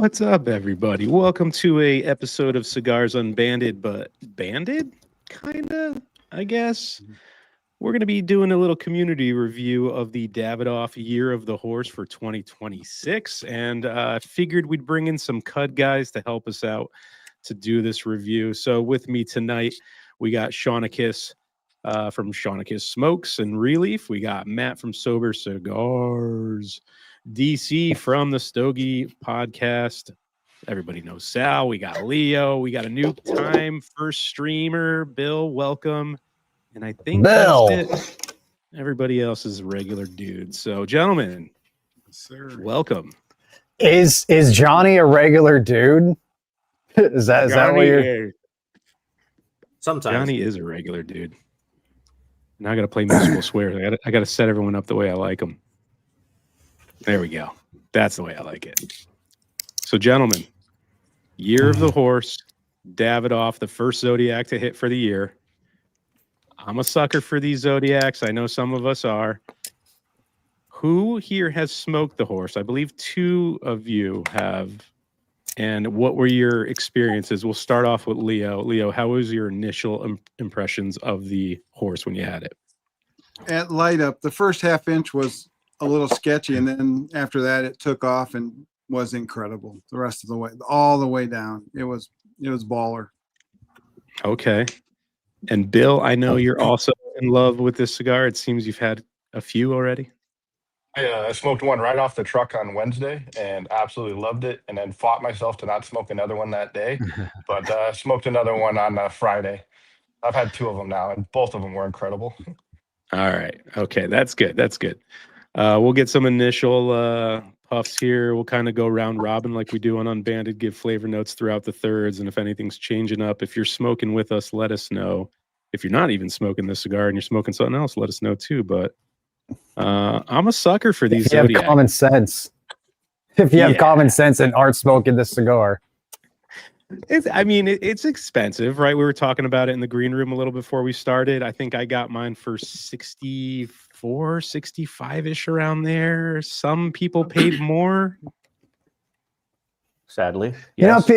What's up, everybody? Welcome to a episode of Cigars Unbanded, but banded, kinda, I guess. We're going to be doing a little community review of the Davidoff Year of the Horse for 2026, and figured we'd bring in some CUD guys to help us out to do this review. So with me tonight, we got Shaunicus from Shaunicus Smokes and Relief. We got Matt from Sober Cigars. DC from the Stogie podcast. Everybody knows Sal. We got Leo. We got a new time first streamer. Bill, welcome. And I think Bill. that's it. Everybody else is regular dudes. So, gentlemen, welcome. Is Johnny a regular dude? Is that what you're? Sometimes Johnny is a regular dude. Now I got to play musical swears. I got to set everyone up the way I like them. There we go. That's the way I like it. So, gentlemen, Year of the Horse, Davidoff, the first Zodiac to hit for the year. I'm a sucker for these Zodiacs. I know some of us are. Who here has smoked the horse? I believe two of you have. And what were your experiences? We'll start off with Leo. Leo, how was your initial impressions of the horse when you had it? At light up, the first half inch was a little sketchy, and then after that it took off and was incredible. The rest of the way, all the way down, it was baller. Okay. And Bill, I know you're also in love with this cigar. It seems you've had a few already. I smoked one right off the truck on Wednesday and absolutely loved it, and then fought myself to not smoke another one that day, but smoked another one on Friday. I've had two of them now, and both of them were incredible. All right. Okay, that's good. That's good. We'll get some initial puffs here. We'll kind of go round robin like we do on Unbanded, give flavor notes throughout the thirds, and if anything's changing up, if you're smoking with us, let us know. If you're not even smoking this cigar and you're smoking something else, let us know too. But I'm a sucker for these If you Zodiac. have common sense. If you have common sense and aren't smoking this cigar. It's expensive, right? We were talking about it in the green room a little before we started. I think I got mine for 64, 65-ish around there. Some people paid more. sadly, yes.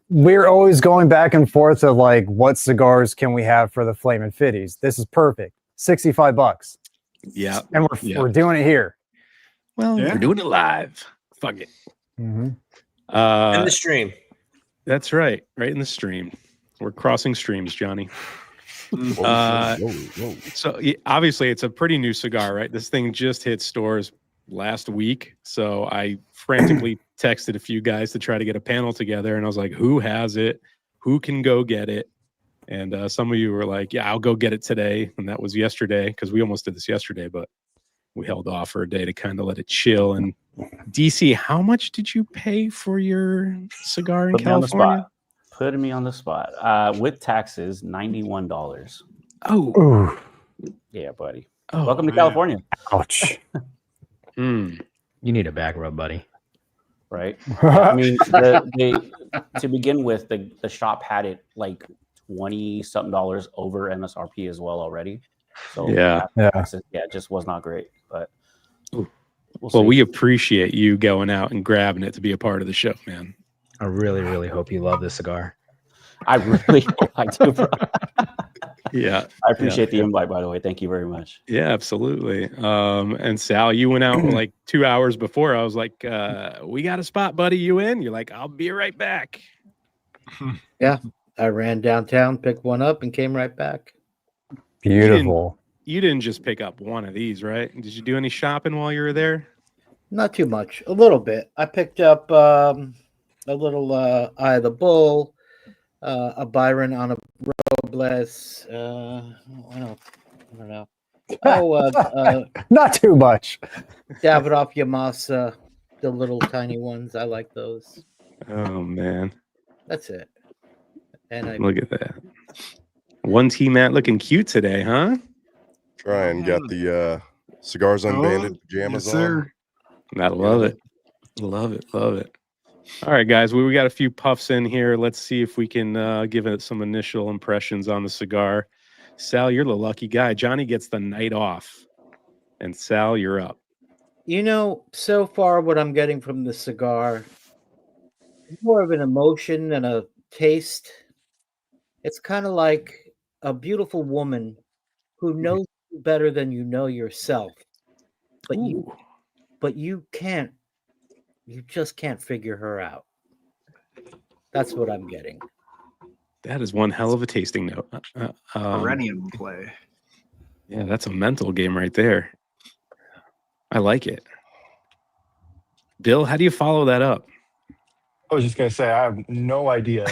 We're always going back and forth of like, what cigars can we have for the Flamin' Fitties? This is perfect. $65. Yeah. And we're doing it here. Well, we're doing it live. Fuck it. Mm-hmm. In the stream. That's right. Right in the stream. We're crossing streams, Johnny. So obviously it's a pretty new cigar, right? This thing just hit stores last week. So I frantically texted a few guys to try to get a panel together. And I was like, who has it? Who can go get it? And some of you were like, yeah, I'll go get it today. And that was yesterday, because we almost did this yesterday, but we held off for a day to kind of let it chill. And DC, how much did you pay for your cigar in California? Putting me on the spot. With taxes, $91. Oh. Yeah, buddy. Oh, welcome to California. Ouch. You need a back rub, buddy. Right? I mean, to begin with, the shop had it like $20-something over MSRP as well already. So it just was not great. But we appreciate you going out and grabbing it to be a part of the show, man. I really, really hope you love this cigar. I really hope I do, bro. Yeah. I appreciate the invite, by the way. Thank you very much. Yeah, absolutely. And Sal, you went out like 2 hours before. I was like, we got a spot, buddy. You in? You're like, I'll be right back. Yeah. I ran downtown, picked one up, and came right back. Beautiful. You didn't just pick up one of these, right? Did you do any shopping while you were there? Not too much. A little bit. I picked up a little Eye of the Bull, a Byron on a Robles. I don't know. Oh, not too much. Davidoff Yamasa, the little tiny ones. I like those. Oh, man. That's it. And look at that. 1T Matt looking cute today, huh? Ryan got the Cigars Unbanded pajamas on. I love it. Love it. Love it. All right, guys. We got a few puffs in here. Let's see if we can give it some initial impressions on the cigar. Sal, you're the lucky guy. Johnny gets the night off. And Sal, you're up. You know, so far what I'm getting from the cigar is more of an emotion than a taste. It's kind of like a beautiful woman who knows you better than you know yourself, but Ooh, you just can't figure her out. That's what I'm getting. that is one hell of a tasting note. Perennium play. Yeah, that's a mental game right there. I like it. Bill, how do you follow that up? I was just gonna say I have no idea.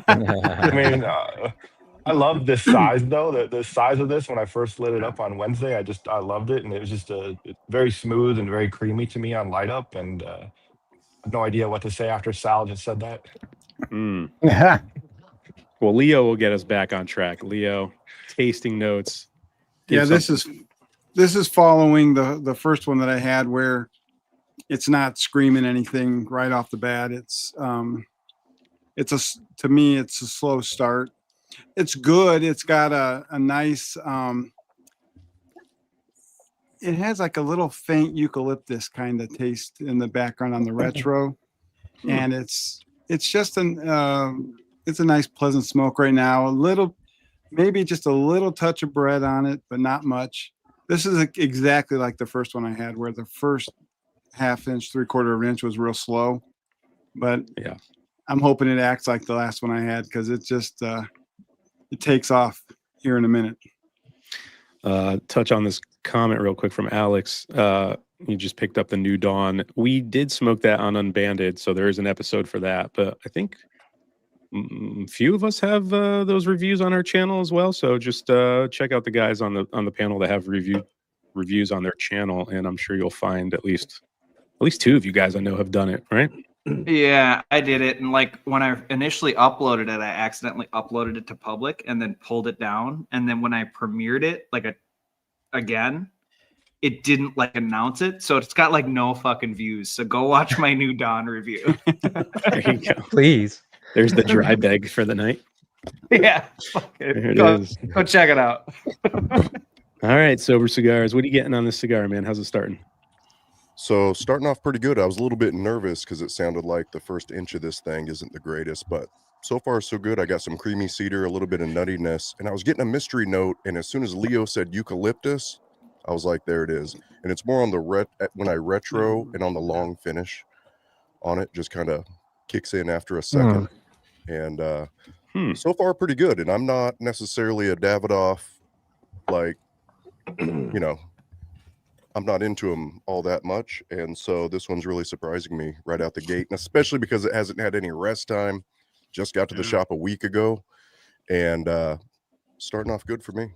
I mean, I love this size though. The size of this when I first lit it up on Wednesday, I loved it, and it was just very smooth and very creamy to me on light up, and I have no idea what to say after Sal just said that. Mm. Well, Leo will get us back on track. Leo, tasting notes. Yeah, this is following the first one that I had where it's not screaming anything right off the bat. To me it's a slow start. It's good. It's got a nice it has like a little faint eucalyptus kind of taste in the background on the retro. And it's just it's a nice pleasant smoke right now. Maybe just a little touch of bread on it, but not much. This is exactly like the first one I had, where the first half inch, 3/4 of an inch was real slow. But yeah, I'm hoping it acts like the last one I had, because it just it takes off here in a minute. Touch on this comment real quick from Alex. You just picked up the New Dawn. We did smoke that on Unbanded, so there is an episode for that. But I think a few of us have those reviews on our channel as well. So just check out the guys on the panel that have reviews on their channel, and I'm sure you'll find at least two of you guys I know have done it, right? Yeah, I did it, and like when I initially uploaded it, I accidentally uploaded it to public and then pulled it down, and then when I premiered it again, it didn't like announce it, so it's got like no fucking views. So go watch my New Dawn review. There you go. Please. There's the dry bag for the night. Yeah, There it go is. check it out. All right, Sober Cigars. What are you getting on this cigar, man? How's it starting? So starting off pretty good. I was a little bit nervous because it sounded like the first inch of this thing isn't the greatest, but so far so good. I got some creamy cedar, a little bit of nuttiness, and I was getting a mystery note. And as soon as Leo said eucalyptus, I was like, there it is. And it's more on the when I retro and on the long finish on it, just kind of kicks in after a second. And so far pretty good. And I'm not necessarily a Davidoff, like, you know, I'm not into them all that much. And so this one's really surprising me right out the gate, and especially because it hasn't had any rest time. Just got to the shop a week ago, and starting off good for me.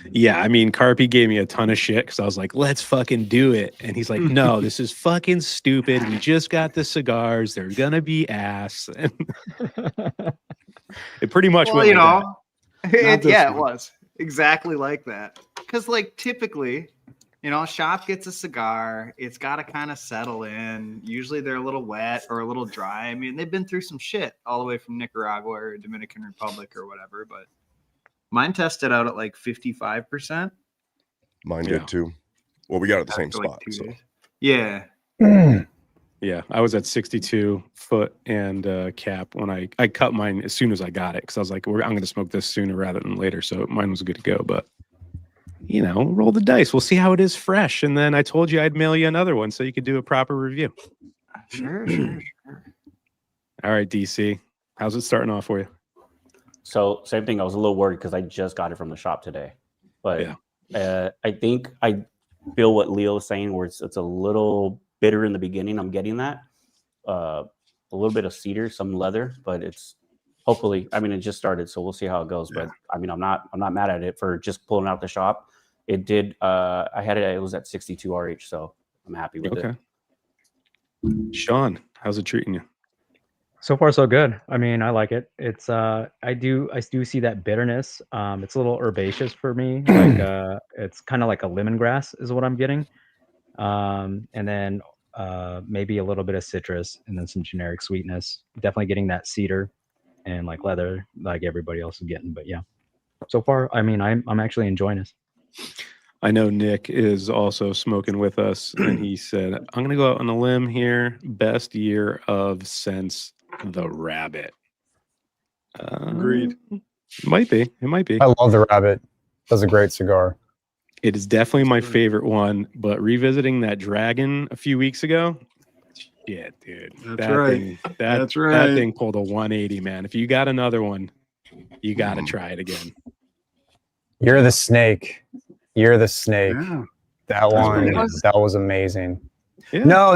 Yeah, I mean, Carpy gave me a ton of shit because I was like, let's fucking do it. And he's like, no, this is fucking stupid. We just got the cigars. They're going to be ass. And it pretty much went like that. It was exactly like that. Because like typically, you know, a shop gets a cigar, it's got to kind of settle in. Usually they're a little wet or a little dry. I mean, they've been through some shit all the way from Nicaragua or Dominican Republic or whatever, but mine tested out at like 55%. Mine did too. Well, we got it at the same spot. So. Yeah. Yeah, I was at 62 foot and cap when I cut mine as soon as I got it, because I was like, I'm going to smoke this sooner rather than later. So mine was good to go. But, you know, roll the dice. We'll see how it is fresh. And then I told you I'd mail you another one so you could do a proper review. Sure. All right, DC. How's it starting off for you? So same thing. I was a little worried because I just got it from the shop today. But I think I feel what Leo is saying, where it's a little bitter in the beginning. I'm getting that. A little bit of cedar, some leather, but it's hopefully, I mean, it just started, so we'll see how it goes. But I mean, I'm not mad at it for just pulling out the shop. It did, I had it was at 62 RH, so I'm happy with it. Sean, how's it treating you? So far, so good. I mean, I like it. It's I do see that bitterness. It's a little herbaceous for me. Like it's kind of like a lemongrass is what I'm getting. And then maybe a little bit of citrus and then some generic sweetness. Definitely getting that cedar and like leather like everybody else is getting. But yeah, so far, I mean, I'm actually enjoying this. I know Nick is also smoking with us, and he said, I'm going to go out on a limb here. Best year of since the Rabbit. Agreed. Might be. It might be. I love the Rabbit. That's a great cigar. It is definitely my favorite one, but revisiting that Dragon a few weeks ago, shit, dude. That's right. Thing, That's that right. thing pulled a 180, man. If you got another one, you got to try it again. You're the Snake. You're the Snake. Yeah. That one, what it was. that was amazing. Yeah. No.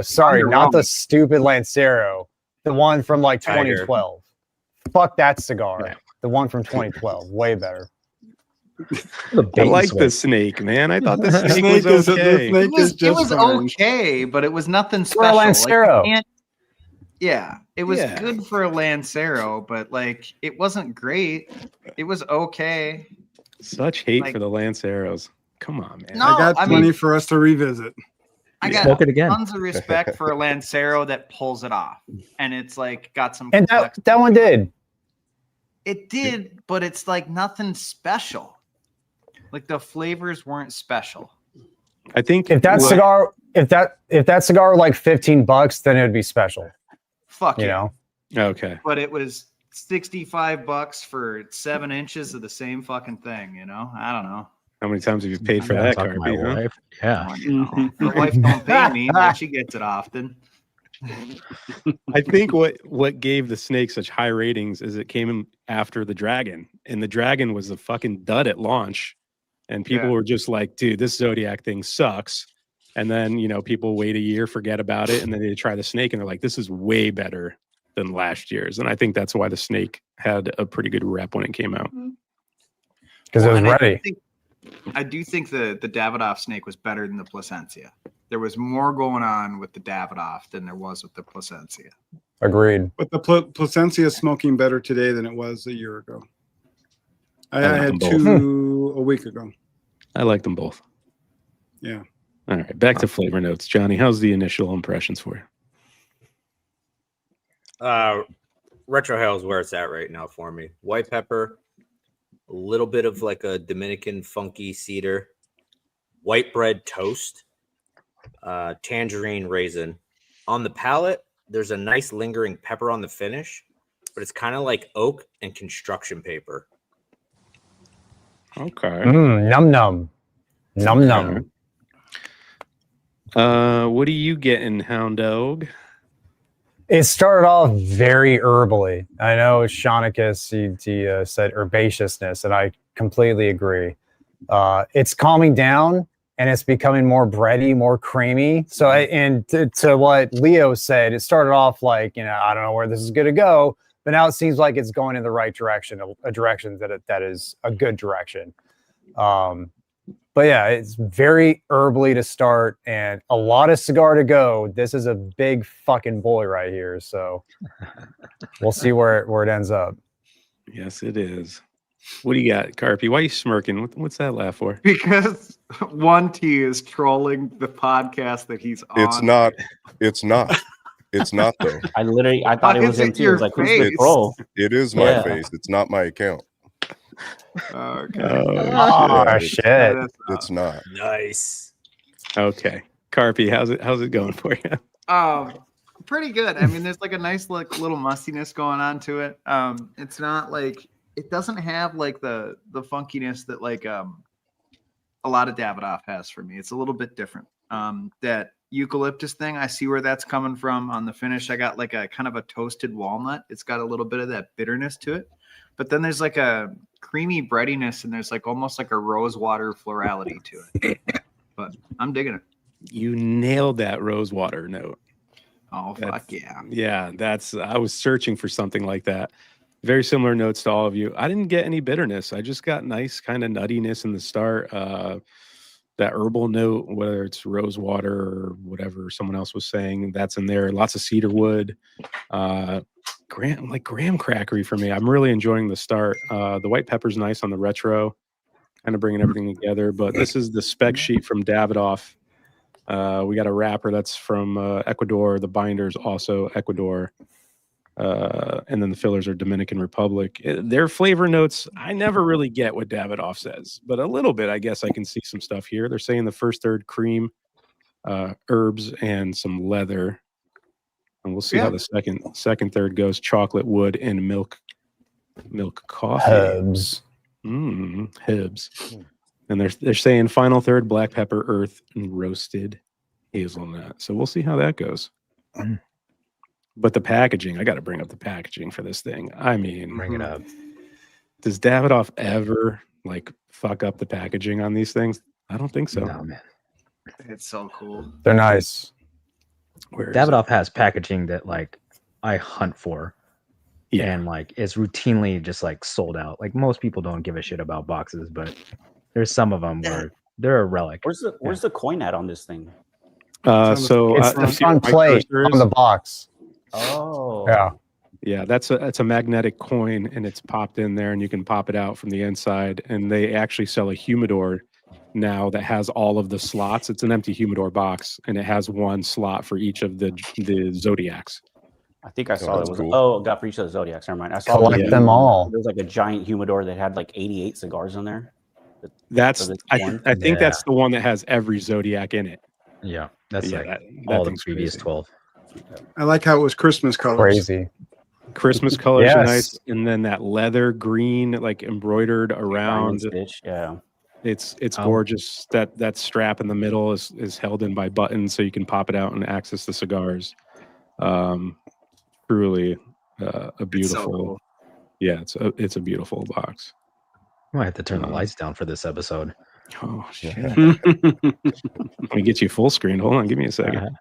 Sorry, not the Underwhelming. stupid Lancero. The one from like Tiger. 2012. Fuck that cigar. Yeah. The one from 2012. Way better. I like the Snake, man. I thought the Snake was is okay. the snake is It just was fine. okay, but it was nothing For a special. Lancero. You can't- yeah, it was Yeah. good for a Lancero, but like it wasn't great. It was okay. Such hate Like- for the Lanceros. Come on, man. No, I got I plenty mean- for us to revisit. I got Smoke it again. tons of respect for a Lancero that pulls it off, and it's like got some. And that one did. It did, but it's like nothing special. Like the flavors weren't special. I think If that cigar, if that cigar were like $15, then it would be special. Fuck You yeah. know? Okay. But it was $65 for 7 inches of the same fucking thing. You know, I don't know. How many times have you paid for Yeah, that, talking to Carby? my Huh? wife. Yeah. Well, you know, my wife don't pay me, but she gets it often. I think what gave the Snake such high ratings is it came in after the Dragon, and the Dragon was a fucking dud at launch, and people Yeah. were just like, "Dude, this Zodiac thing sucks." And then people wait a year, forget about it, and then they try the Snake, and they're like, "This is way better than last year's." And I think that's why the Snake had a pretty good rep when it came out. Because it was And ready. I do think the Davidoff Snake was better than the Placencia. There was more going on with the Davidoff than there was with the Placencia. Agreed. But the Placencia is smoking better today than it was a year ago. I like had them both. 2 a week ago. I like them both. Yeah. All right, back to flavor notes. Johnny, how's the initial impressions for you? Retro Hell is where it's at right now for me. White pepper, a little bit of like a Dominican funky cedar, white bread toast, tangerine raisin. On the palate, there's a nice lingering pepper on the finish, but it's kind of like oak and construction paper. Okay. Num num. Num num. What are you getting, Hound Dog? It started off very herbally. I know Shaunicus, he said herbaceousness, and I completely agree. It's calming down and it's becoming more bready, more creamy. So, to what Leo said, it started off like, I don't know where this is going to go, but now it seems like it's going in the right direction, a direction that is a good direction. But yeah, it's very herbally to start and a lot of cigar to go. This is a big fucking boy right here. So we'll see where it ends up. Yes, it is. What do you got, Carpy? Why are you smirking? What's that laugh for? Because 1T is trolling the podcast that he's on. It's not. It's not though. I thought it Why was is him it too. your It's like, who's the face? troll? It is my Yeah. face. It's not my account. Okay. Oh, shit. It's not. Nice. Okay, Carpy, how's it going for you? Pretty good. I mean, there's like a nice little mustiness going on to it. It's not like it doesn't have like the funkiness that like a lot of Davidoff has for me. It's a little bit different. That eucalyptus thing, I see where that's coming from. On the finish, I got like a kind of a toasted walnut. It's got a little bit of that bitterness to it, but then there's like a creamy breadiness and there's like almost like a rose water florality to it. But I'm digging it. You nailed that rosewater note. Oh, fuck yeah. Yeah, I was searching for something like that. Very similar notes to all of you. I didn't get any bitterness. I just got nice kind of nuttiness in the start. That herbal note, whether it's rose water or whatever someone else was saying, that's in there. Lots of cedar wood. Graham crackery for me. I'm really enjoying the start. The white pepper's nice on the retro, kind of bringing everything together. But this is the spec sheet from Davidoff. We got a wrapper that's from Ecuador. The binder's also Ecuador. And then the fillers are Dominican Republic. Their flavor notes, I never really get what Davidoff says, but a little bit, I guess I can see some stuff here. They're saying the first third cream, herbs, and some leather. And we'll see how the second third goes. Chocolate, wood, and milk coffee. Herbs. Herbs. And they're saying final third, black pepper, earth, and roasted hazelnut. So we'll see how that goes. But the packaging, I got to bring up the packaging for this thing. I mean, Bring it up. Does Davidoff ever like fuck up the packaging on these things? I don't think so. No, man. It's so cool. They're nice. Where is Davidoff has packaging that like I hunt for. Yeah. And like it's routinely just like sold out. Like most people don't give a shit about boxes, but there's some of them where they're a relic. Where's the coin at on this thing? It's the front plate on the box. Oh. Yeah, that's a magnetic coin, and it's popped in there, and you can pop it out from the inside. And they actually sell a humidor now that has all of the slots. It's an empty humidor box, and it has one slot for each of the zodiacs. I think I saw that's it was cool. got for each of the zodiacs. Never mind. I saw Collect them all. There's like a giant humidor that had like 88 cigars in there. That's I think that's Yeah. the one that has every zodiac in it. Yeah, that's Yeah, like that all the thing's previous crazy. 12. I like how it was Christmas colors. Crazy. Christmas colors are Yes. nice, and then that leather green, like embroidered around. Stitch. Yeah. It's Oh. gorgeous. That strap in the middle is held in by buttons, so you can pop it out and access the cigars. Truly a beautiful. cool. Yeah, it's a beautiful box. I might have to turn the lights down for this episode. Oh shit! Let me get you full screen. Hold on, give me a second.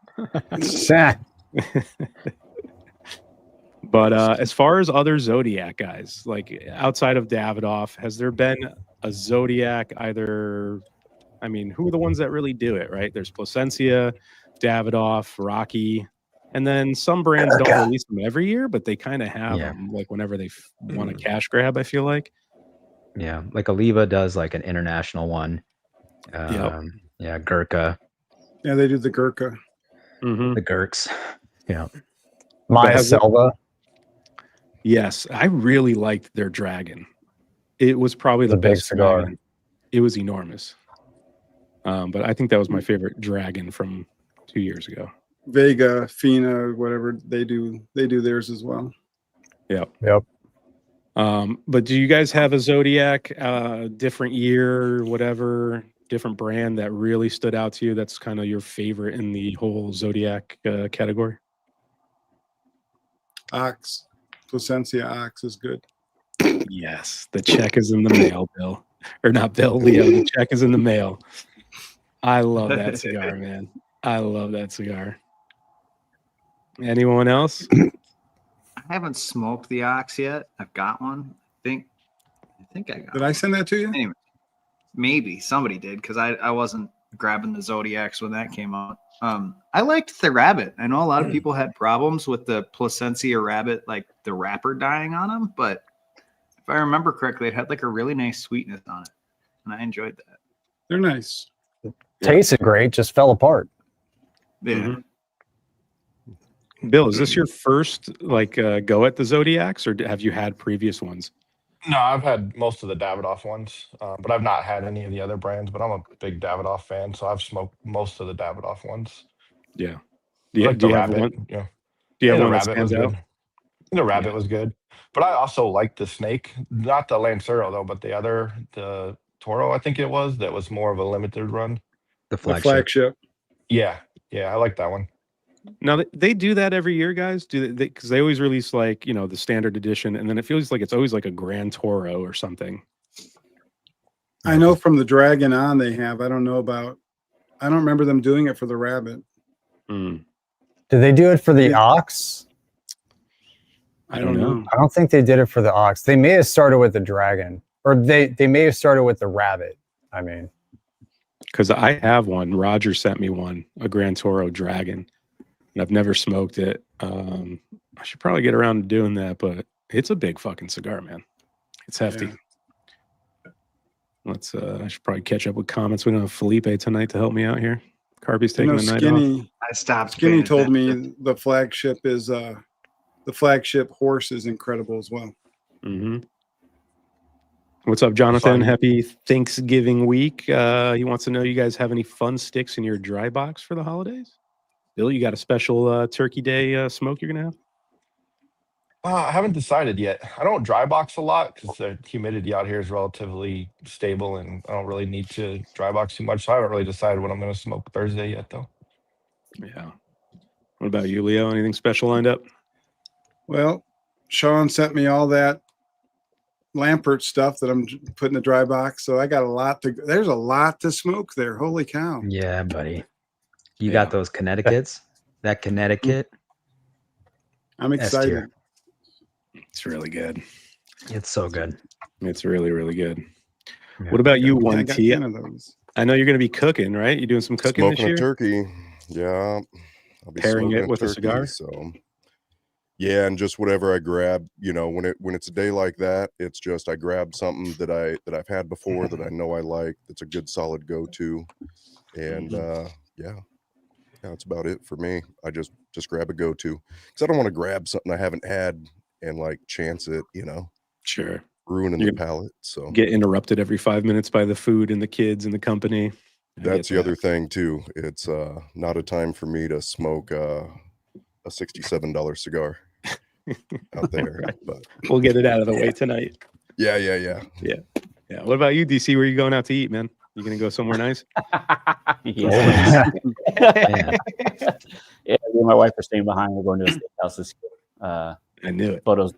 But as far as other Zodiac guys, like outside of Davidoff, has there been a Zodiac either? I mean, who are the ones that really do it, right? There's Placencia, Davidoff, Rocky, and then some brands don't release them every year, but they kind of have them like whenever they want a cash grab, I feel like. Yeah, like Oliva does like an international one. Yeah, Gurkha, Yeah, they do the Gurkha. Mm-hmm. the Gurks. Yeah. Maya Selva. Yes, I really liked their Dragon. It was probably the It's a big best cigar. Dragon. It was enormous. But I think that was my favorite Dragon from 2 years ago. Vega, Fina, whatever they do theirs as well. Yep. Yep. But do you guys have a Zodiac, different year, whatever, different brand that really stood out to you? That's kind of your favorite in the whole Zodiac category? Ox, Placencia Ox is good. Yes, the check is in the mail, Bill. Or not Bill, Leo. The check is in the mail. I love that cigar, man. I love that cigar. Anyone else? I haven't smoked the Ox yet. I've got one. I think I got Did I send that to you? Anyway, maybe somebody did because I wasn't grabbing the Zodiacs when that came out. I liked the rabbit. I know a lot of people had problems with the Placencia rabbit, like the wrapper dying on them, but if I remember correctly, it had like a really nice sweetness on it, and I enjoyed that. They're nice. Tasted great, just fell apart. Yeah. Mm-hmm. Bill, is this your first like go at the Zodiacs, or have you had previous ones? No, I've had most of the Davidoff ones, but I've not had any of the other brands. But I'm a big Davidoff fan, so I've smoked most of the Davidoff ones. Yeah. Do you have rabbit, one? Yeah. Do you have the one that rabbit was stands out? good. The rabbit was good, but I also liked the snake, not the Lancero though, but the Toro, I think it was, that was more of a limited run. The The flagship. flagship. Yeah, I like that one. Now they do that every year, guys. Do they? Because they always release like the standard edition, and then it feels like it's always like a Grand Toro or something. I know from the Dragon on they have. I don't remember them doing it for the rabbit. Mm. Did they do it for the Ox? I don't know. I don't think they did it for the Ox. They may have started with the Dragon, or they may have started with the rabbit. I mean, Because I have one. Roger sent me one, a Grand Toro Dragon, and I've never smoked it. I should probably get around to doing that, but it's a big fucking cigar, man. It's hefty. Yeah. I should probably catch up with comments. We don't have Felipe tonight to help me out here. Carby's taking the night off. Skinny. I stopped. Skinny paying told attention. me the flagship is the flagship horse is incredible as well. Mm-hmm. What's up, Jonathan? Fun. Happy Thanksgiving week. He wants to know, you guys have any fun sticks in your dry box for the holidays? Bill, you got a special Turkey Day smoke you're gonna have? I haven't decided yet. I don't dry box a lot because the humidity out here is relatively stable, and I don't really need to dry box too much. So I haven't really decided what I'm going to smoke Thursday yet, though. Yeah. What about you, Leo? Anything special lined up? Well, Sean sent me all that Lampert stuff that I'm putting in the dry box. So I got there's a lot to smoke there. Holy cow. Yeah, buddy. You got those Connecticut's? That Connecticut? I'm excited. It's really good. It's so good. It's really, really good. Yeah. What about you, I One got T? 10 of those. I know you're going to be cooking, right? You doing some cooking Smoking this year? a turkey. Yeah. I'll be Pairing smoking it with a cigar? So yeah, and just whatever I grab, when it's a day like that, it's just I grab something that I've had before that I know I like, that's a good solid go-to. And yeah, that's about it for me. I just grab a go-to. Because I don't want to grab something I haven't had and like chance it, Sure. ruining the palate. So Get interrupted every 5 minutes by the food and the kids and the company. that's the other thing too. It's not a time for me to smoke a $67 cigar out there. Right. But We'll get it out of the way tonight. Yeah. Yeah. What about you, DC? Where are you going out to eat, man? You gonna go somewhere nice? Yeah. Yeah, me and my wife are staying behind. We're going to a steakhouse this year. I knew it. Photos.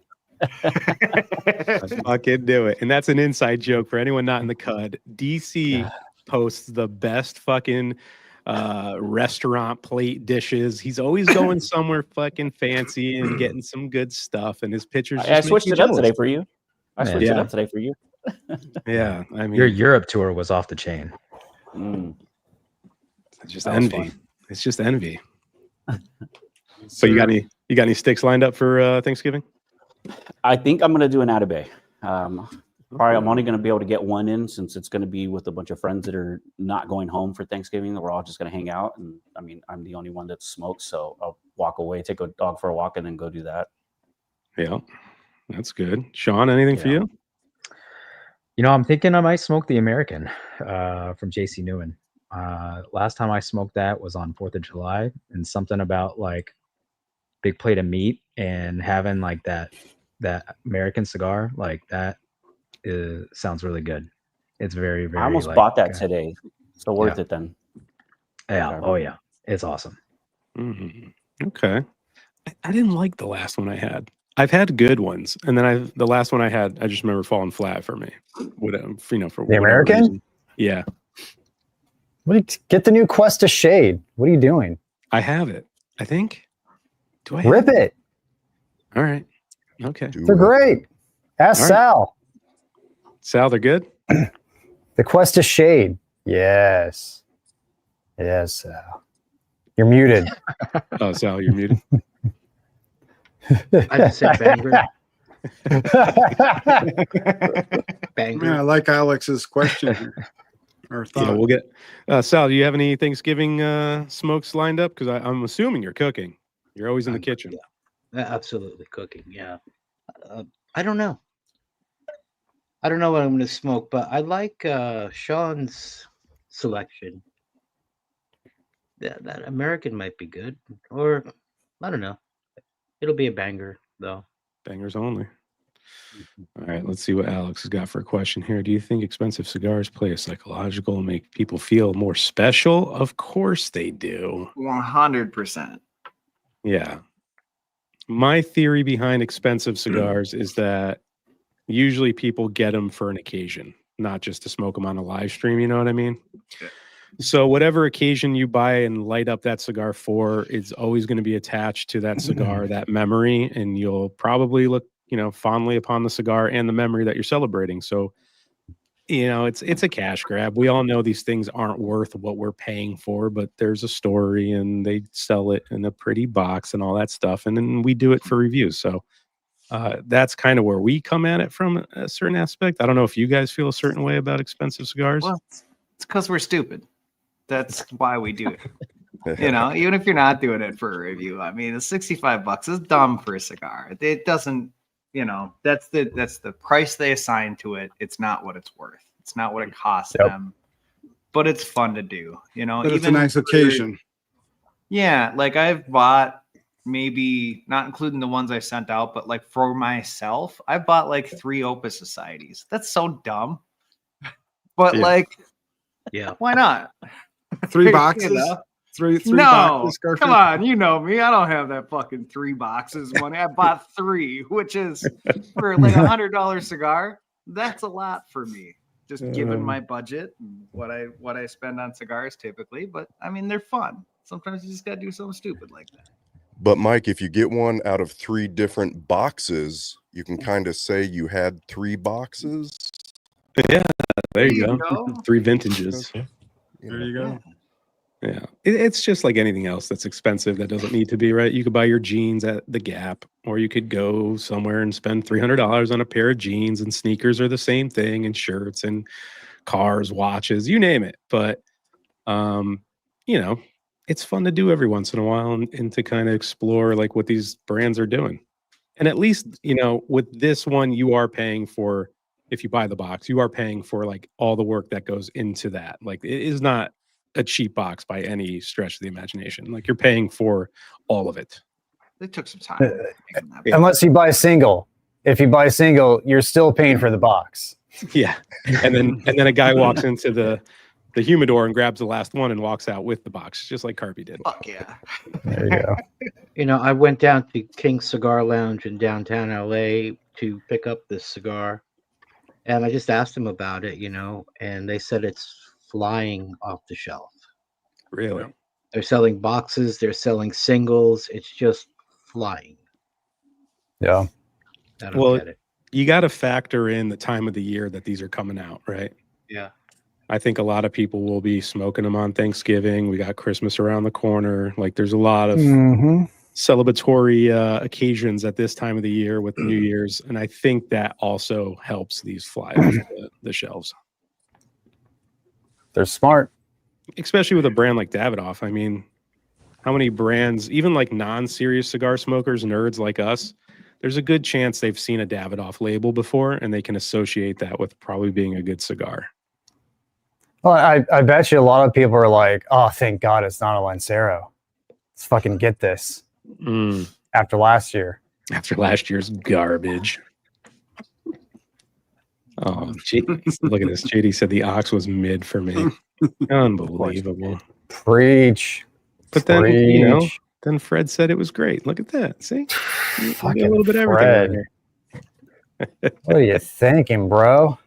Fucking do it. And that's an inside joke for anyone not in the CUD. DC posts the best fucking restaurant plate dishes. He's always going somewhere fucking fancy and getting some good stuff. And his pictures. I switched it up today for you. Yeah, I mean, your Europe tour was off the chain. It's just envy. It's just envy. So you got any sticks lined up for Thanksgiving? I think I'm gonna do an Atabay. Probably I'm only gonna be able to get one in since it's gonna be with a bunch of friends that are not going home for Thanksgiving. We're all just gonna hang out, and I mean I'm the only one that smokes, so I'll walk away, take a dog for a walk, and then go do that. Yeah, that's good. Sean, anything for you? I'm thinking I might smoke the American from JC Newman. Last time I smoked that was on 4th of July, and something about like big plate of meat and having like that American cigar like that sounds really good. It's very, very. I almost bought that today, so worth it then. Yeah. Oh yeah, it's awesome. Mm-hmm. Okay, I didn't like the last one I had. I've had good ones, and then the last one I had, I just remember falling flat for me. For the American. Reason. Yeah. Get the new Questa Shade. What are you doing? I have it. I think. Do I rip it? All right. Okay. They're great. Ask Sal. Sal, they're good. The Questa Shade. Yes. Yes, Sal. You're muted. Oh, Sal, you're muted. I just said banger. Banger. Man, I like Alex's question here. Or thought. Yeah, we'll get Sal. Do you have any Thanksgiving smokes lined up? Because I'm assuming you're cooking. You're always in the kitchen. Yeah, absolutely cooking. Yeah, I don't know. I don't know what I'm going to smoke, but I like Sean's selection. That American might be good, or I don't know. It'll be a banger though. Bangers only. All right, let's see what Alex has got for a question here. Do you think expensive cigars play a psychological and make people feel more special? Of course they do. 100%. Yeah. My theory behind expensive cigars is that usually people get them for an occasion, not just to smoke them on a live stream. You know what I mean? Yeah. So whatever occasion you buy and light up that cigar for, it's always going to be attached to that cigar, that memory, and you'll probably look, fondly upon the cigar and the memory that you're celebrating. So, it's a cash grab. We all know these things aren't worth what we're paying for, but there's a story and they sell it in a pretty box and all that stuff. And then we do it for reviews. So that's kind of where we come at it from a certain aspect. I don't know if you guys feel a certain way about expensive cigars. Well, it's because we're stupid. That's why we do it. You know, even if you're not doing it for a review, I mean, it's $65 is dumb for a cigar. It doesn't, you know, that's the price they assign to it. It's not what it's worth. It's not what it costs them. But it's fun to do, you know. But it's a nice occasion. Yeah, like I've bought, maybe not including the ones I sent out, but like for myself, I bought like 3 Opus Societies. That's so dumb. But like, why not? 3 boxes? You know? Three no, boxes, Garfield? Come on, you know me. I don't have that fucking 3 boxes money. I bought 3, which is for like $100 cigar. That's a lot for me. Just given my budget and what I spend on cigars typically. But I mean, they're fun. Sometimes you just gotta do something stupid like that. But Mike, if you get one out of 3 different boxes, you can kind of say you had 3 boxes. Yeah, there you go. 3 vintages. Okay. There you go. Yeah, it's just like anything else that's expensive that doesn't need to be, right? You could buy your jeans at the Gap, or you could go somewhere and spend $300 on a pair of jeans, and sneakers are the same thing, and shirts and cars, watches, you name it. But, you know, it's fun to do every once in a while and to kind of explore like what these brands are doing. And at least, you know, with this one, you are paying for, if you buy the box, you are paying for like all the work that goes into that. Like it is not a cheap box by any stretch of the imagination. Like you're paying for all of it. They took some time. Unless you buy a single. If you buy a single, you're still paying for the box. Yeah. And then a guy walks into the humidor and grabs the last one and walks out with the box, just like Carby did. Fuck yeah. There you go. You know, I went down to King's Cigar Lounge in downtown LA to pick up this cigar. And I just asked them about it, you know, and they said it's flying off the shelf. Really? They're selling boxes, they're selling singles. It's just flying. Yeah. I don't Well, get it. you got to factor in the time of the year that these are coming out, right? Yeah. I think a lot of people will be smoking them on Thanksgiving. We got Christmas around the corner. Like there's a lot of celebratory occasions at this time of the year with New Year's. And I think that also helps these fly off the shelves. They're smart. Especially with a brand like Davidoff. I mean, how many brands, even like non-serious cigar smokers, nerds like us, there's a good chance they've seen a Davidoff label before and they can associate that with probably being a good cigar. Well, I bet you a lot of people are like, oh, thank God it's not a Lancero. Let's fucking get this. After last year. After last year's garbage. Oh, look at this. JD said the Ox was mid for me. Unbelievable. Preach. But then, you know, then Fred said it was great. Look at that. See? Fucking a little bit of everything right here. What are you thinking, bro?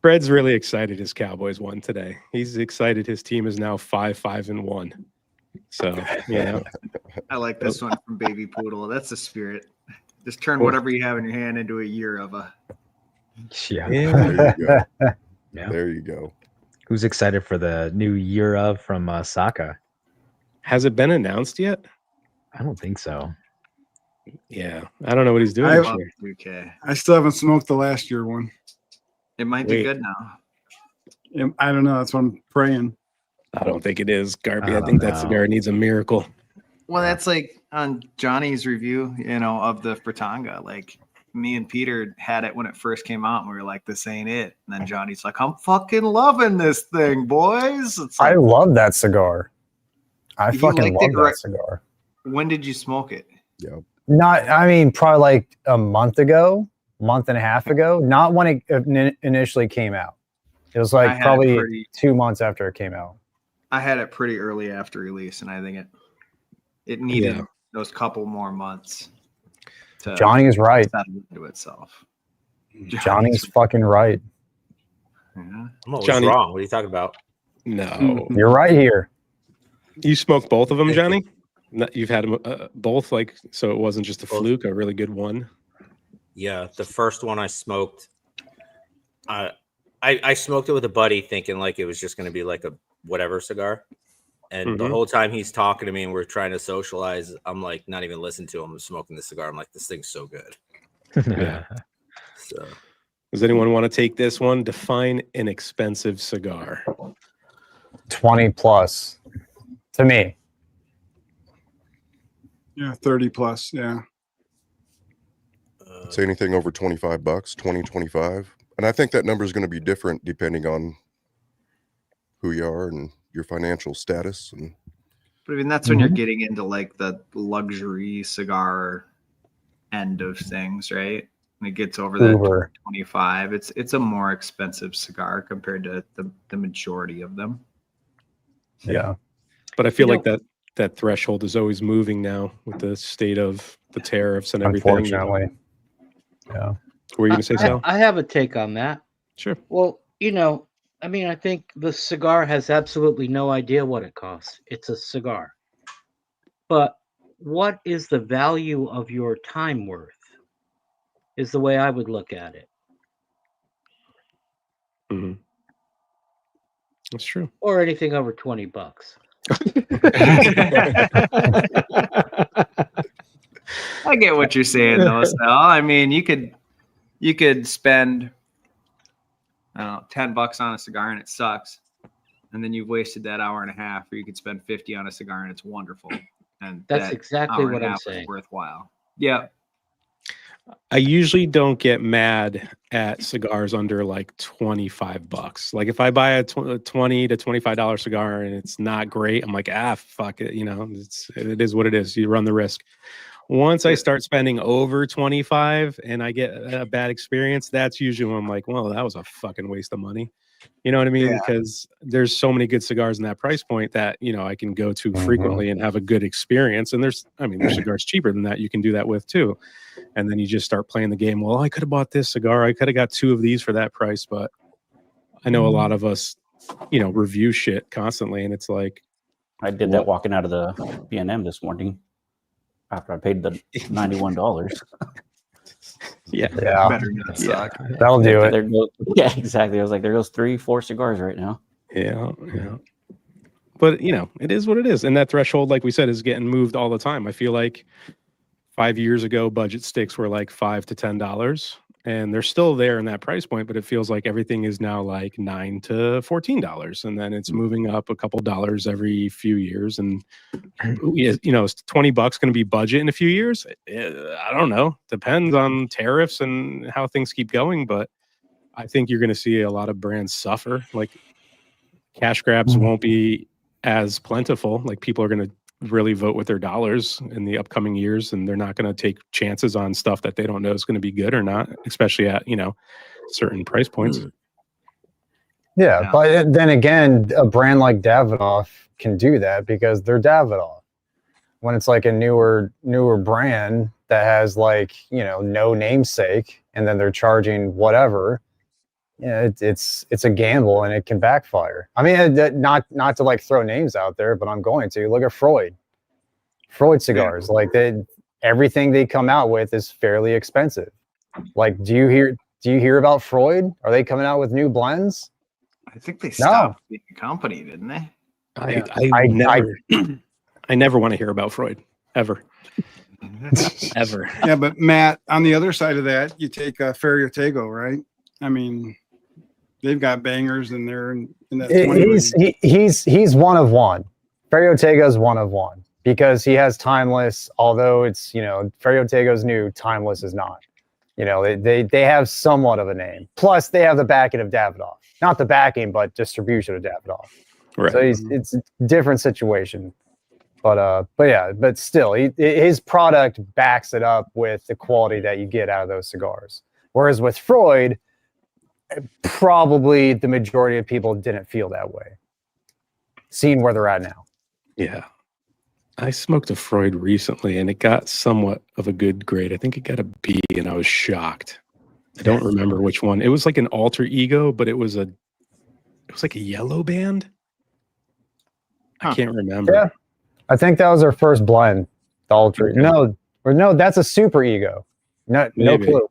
Fred's really excited his Cowboys won today. He's excited his team is now 5-5-1. So, yeah. I like this one from Baby Poodle. That's the spirit. Just turn whatever you have in your hand into a year of a. Yeah. There you go. Yeah. There you go. Who's excited for the new year of from Saka? Has it been announced yet? I don't think so. Yeah. I don't know what he's doing I this year. Okay. I still haven't smoked the last year one. It might be good now. I don't know. That's what I'm praying. I don't think it is, Garby. I think that cigar needs a miracle. Well, that's like on Johnny's review, you know, of the Fratanga. Like me and Peter had it when it first came out, and we were like, "This ain't it." And then Johnny's like, "I'm fucking loving this thing, boys." It's like, I love that cigar. I You fucking liked love it, that right? cigar. when did you smoke it? Yeah. I mean, probably like a month and a half ago. Not when it initially came out. It was like probably 2 months after it came out. I had it pretty early after release, and I think it needed those couple more months to Johnny is right. settle into itself. Johnny's fucking right. Yeah. I'm always Johnny- wrong. What are you talking about? No. You're right here. You smoked both of them, Johnny? You've had them both, like, so it wasn't just a fluke, a really good one? Yeah, the first one I smoked, I smoked it with a buddy thinking like it was just going to be like a whatever cigar. And the whole time he's talking to me and we're trying to socialize, I'm like not even listening to him. I'm smoking the cigar. I'm like, this thing's so good. Yeah. So, does anyone want to take this one? Define an expensive cigar. 20 plus. to me. Yeah, 30 plus. Yeah. Say anything over $25, 20, 25. And I think that number is going to be different depending on who you are and your financial status. And But I mean, that's when you're getting into like the luxury cigar end of things, right? When it gets over the 25, it's a more expensive cigar compared to the majority of them. Yeah. But I feel like that threshold is always moving now with the state of the tariffs and everything. Unfortunately. Yeah. What were you going to say, Sal? I have a take on that. Sure. Well, I mean, I think the cigar has absolutely no idea what it costs. It's a cigar. But what is the value of your time worth? Is the way I would look at it. Mm-hmm. That's true. Or anything over $20. I get what you're saying, though, Sal. I mean, you could spend, I don't know, $10 on a cigar and it sucks, and then you've wasted that hour and a half. Or you could spend 50 on a cigar and it's wonderful, and that's that exactly hour what and a I'm half saying. is worthwhile. Yeah. I usually don't get mad at cigars under like $25. Like if I buy a $20 to $25 cigar and it's not great, I'm like, fuck it. It is what it is. You run the risk. Once I start spending over 25 and I get a bad experience, that's usually when I'm like, well, that was a fucking waste of money. You know what I mean? Yeah. Because there's so many good cigars in that price point that, I can go to frequently and have a good experience. And there's cigars cheaper than that you can do that with too. And then you just start playing the game. Well, I could have bought this cigar. I could have got 2 of these for that price. But I know a lot of us, review shit constantly. And it's like, I did that walking out of the B&M this morning after I paid the $91. Yeah. Better not suck. That'll do it. Yeah, exactly. I was like, there goes 3-4 cigars right now. Yeah. But it is what it is. And that threshold, like we said, is getting moved all the time. I feel like 5 years ago, budget sticks were like $5 to $10, and they're still there in that price point, but it feels like everything is now like $9 to $14, and then it's moving up a couple dollars every few years. And is $20 going to be budget in a few years? I don't know. Depends on tariffs and how things keep going, but I think you're going to see a lot of brands suffer. Like cash grabs won't be as plentiful. Like people are going to really vote with their dollars in the upcoming years, and they're not going to take chances on stuff that they don't know is going to be good or not, especially at certain price points. Yeah, but then again, a brand like Davidoff can do that because they're Davidoff. When it's like a newer brand that has like no namesake, and then they're charging whatever, it's a gamble and it can backfire. I mean, not to like throw names out there, but I'm going to look at Freud cigars. Like everything they come out with is fairly expensive. Like, do you hear about Freud? Are they coming out with new blends? I think they stopped being a company, didn't they? I never want to hear about Freud ever. Ever. Yeah, but Matt, on the other side of that, you take Ferio Tego, right? I mean, they've got bangers, and they're in that 20 he's one of one. Ferio Tego's one of one because he has Timeless. Although it's Ferio Tego's new, Timeless is not. They have somewhat of a name. Plus, they have the backing of Davidoff. Not the backing, but distribution of Davidoff. Right. So it's a different situation. But still, his product backs it up with the quality that you get out of those cigars. Whereas with Freud, probably the majority of people didn't feel that way, seeing where they're at now. Yeah. I smoked a Freud recently, and it got somewhat of a good grade. I think it got a B, and I was shocked. I don't remember which one. It was like an alter ego, but it was like a yellow band. I can't remember. Yeah. I think that was our first blend. The alter. No, that's a super ego. No clue.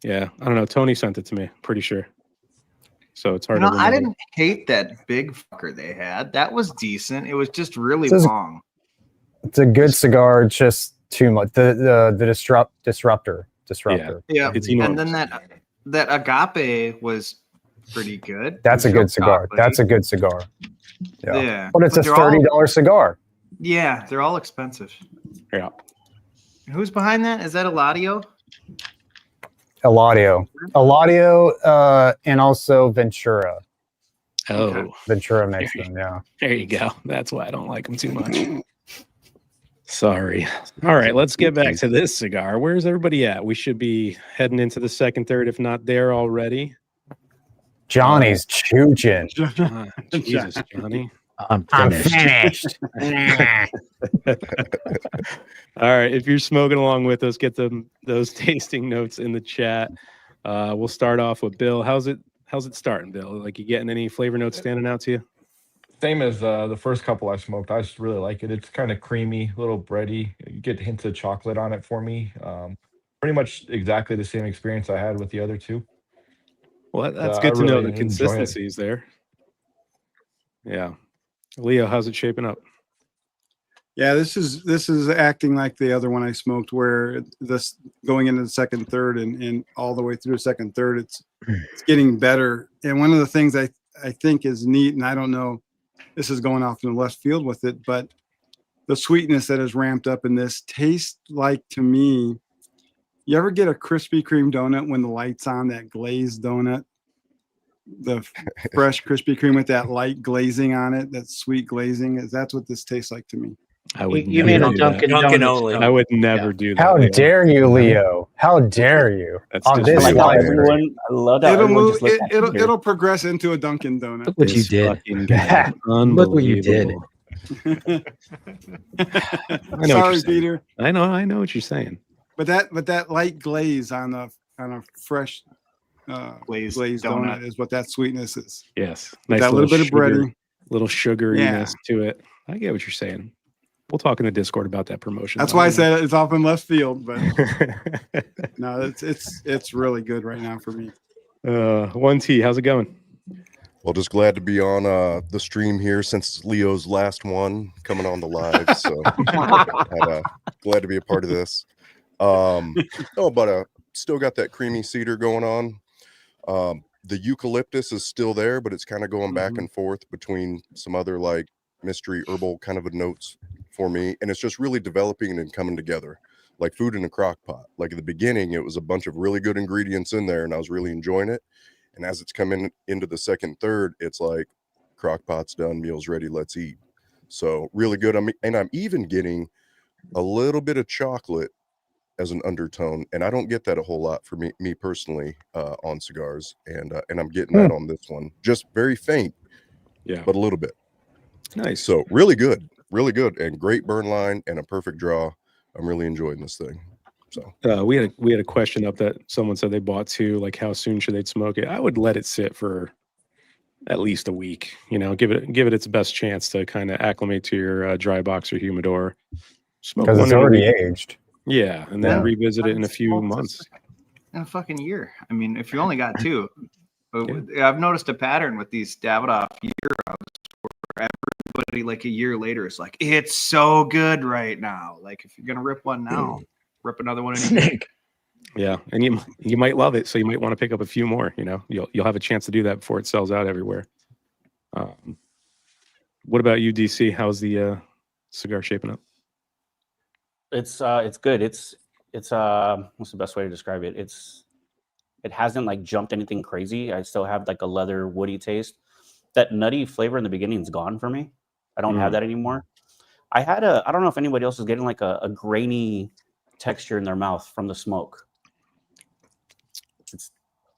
Yeah, I don't know. Tony sent it to me. Pretty sure. So it's hard to remember. I didn't hate that big fucker they had. That was decent. It was just really long. It's a good cigar. It's just too much. The disruptor. Yeah. It's enormous. And then that Agape was pretty good. That's a good cigar. That's a good cigar. Yeah. But it's a they're all- $30 cigar. Yeah, they're all expensive. Yeah. Who's behind that? Is that Eladio? Eladio, and also Ventura. Oh, Ventura makes them. Yeah. there you go. That's why I don't like them too much. Sorry. All right, let's get back to this cigar. Where's everybody at? We should be heading into the second, third, if not there already. Johnny's chooching. Jesus, Johnny. I'm finished. All right, if you're smoking along with us, get those tasting notes in the chat. We'll start off with Bill. How's it starting, Bill? Like, you getting any flavor notes standing out to you? Same as the first couple I smoked. I just really like it. It's kind of creamy, a little bready. You get hints of chocolate on it for me. Pretty much exactly the same experience I had with the other two. Well, that's good to know the enjoy it. consistencies there. Yeah. Leo, how's it shaping up? Yeah, this is acting like the other one I smoked, where this going into the second, third, and all the way through the second, third, it's getting better. And one of the things I think is neat, and I don't know, this is going off in the left field with it, but the sweetness that is ramped up in this tastes like, to me, you ever get a Krispy Kreme donut when the light's on, that glazed donut? The fresh Krispy Kreme with that light glazing on it, that sweet glazing. That's what this tastes like to me. I would You never mean a do Dunkin' that. Dunkin' Donuts only. donut. I would never do that. How Leo. dare you, Leo? How dare you? That's On just this I like like how live everyone. I love how It'll everyone move. just looked at me. It'll progress into a Dunkin' donut. Look what you this did. fucking guy. Look what you did. Unbelievable. I know what Sorry, you're saying. Peter, I know what you're saying. but that light glaze on a fresh Glazed glazed donut is what that sweetness is. Yes. With that little bit of breading. little sugariness Yeah. to it. I get what you're saying. We'll talk in the Discord about that promotion. That's why I said it's off in left field, but no, it's really good right now for me. 1T, how's it going? Well, just glad to be on the stream here since Leo's last one coming on the live. So glad to be a part of this. But still got that creamy cedar going on. The eucalyptus is still there, but it's kind of going back and forth between some other like mystery herbal kind of notes for me. And it's just really developing and coming together like food in a crock pot. Like at the beginning, it was a bunch of really good ingredients in there and I was really enjoying it. And as it's coming into the second, third, it's like crock pot's done, meal's ready, let's eat. So really good. I'm even getting a little bit of chocolate as an undertone, and I don't get that a whole lot for me personally on cigars, and I'm getting that on this one. Just very faint, but a little bit. Nice. So really good, and great burn line and a perfect draw. I'm really enjoying this thing. So we had a question up that someone said they bought two. Like, how soon should they smoke it? I would let it sit for at least a week. You know, give it its best chance to kind of acclimate to your dry box or humidor. Smoke because one it's in a already week. aged. Yeah, and then revisit it in a few Smoked months. in a fucking year. I mean, if you only got two, but I've noticed a pattern with these Davidoff Euros where everybody like a year later is like, it's so good right now. Like if you're gonna rip one now, rip another one in a year. Yeah, and you might love it, so you might want to pick up a few more. You know, you'll have a chance to do that before it sells out everywhere. What about you, DC? How's the cigar shaping up? It's good. It's what's the best way to describe it? It hasn't like jumped anything crazy. I still have like a leather woody taste. That nutty flavor in the beginning is gone for me. I don't have that anymore. I don't know if anybody else is getting like a grainy texture in their mouth from the smoke.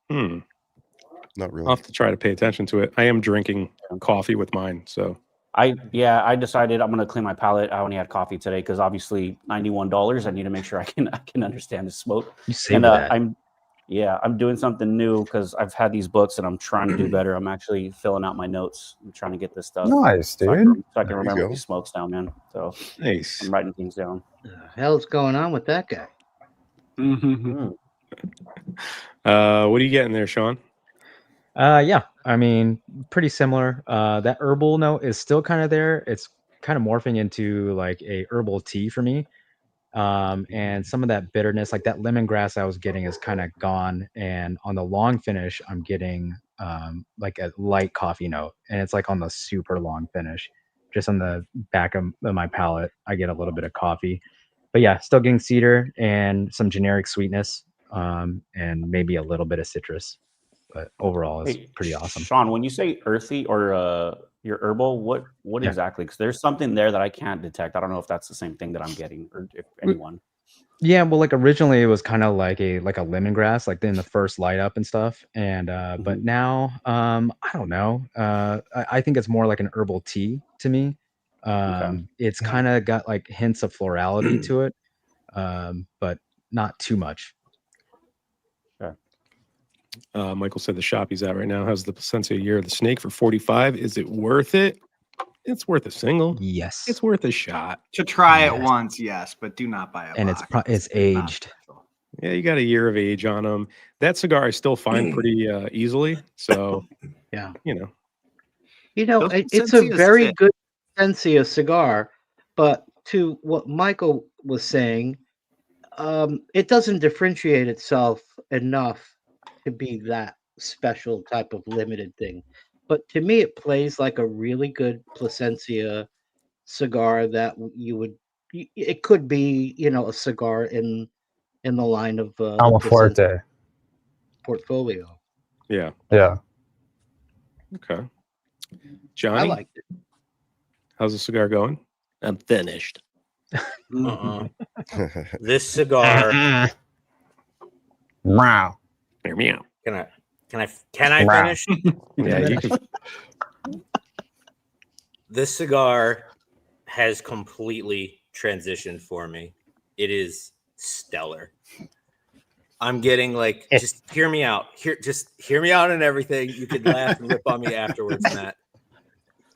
not really. I'll have to try to pay attention to it. I am drinking coffee with mine, so I decided I'm gonna clean my palate. I only had coffee today because obviously $91. I need to make sure I can understand the smoke. You saved that. I'm doing something new because I've had these books and I'm trying to do better. I'm actually filling out my notes. I'm trying to get this stuff. Nice, so dude. I can remember these smokes down, man. So nice. I'm writing things down. The hell's going on with that guy? What are you getting there, Sean? Yeah, I mean, pretty similar. That herbal note is still kind of there. It's kind of morphing into like a herbal tea for me. And some of that bitterness, like that lemongrass I was getting, is kind of gone. And on the long finish, I'm getting like a light coffee note, and it's like on the super long finish. Just on the back of my palate, I get a little bit of coffee, but yeah, still getting cedar and some generic sweetness, and maybe a little bit of citrus. But overall, it's pretty awesome. Sean, when you say earthy or your herbal, what Yeah. exactly? Because there's something there that I can't detect. I don't know if that's the same thing that I'm getting, or if anyone. Yeah, well, like originally it was kind of like a lemongrass, like in the first light up and stuff. And but now I don't know. I think it's more like an herbal tea to me. It's kind of got like hints of florality to it, but not too much. Michael said the shop he's at right now has the Placencia Year of the Snake for 45. Is it worth it? It's worth a single. Yes. It's worth a shot. To try it once, yes, but do not buy it. And it's aged. Yeah, you got a year of age on them. That cigar I still find pretty easily. So, yeah, you know. It's a very good Placencia cigar, but to what Michael was saying, it doesn't differentiate itself enough to be that special type of limited thing. But to me, it plays like a really good Placencia cigar that it could be, a cigar in the line of Almafuerte portfolio. Yeah. Yeah. Okay. Johnny? I liked it. How's the cigar going? I'm finished. This cigar. Wow. Meow. Can I finish? Yeah, you can. This cigar has completely transitioned for me. It is stellar. I'm getting like, just hear me out. Just hear me out and everything. You could laugh and rip on me afterwards, Matt.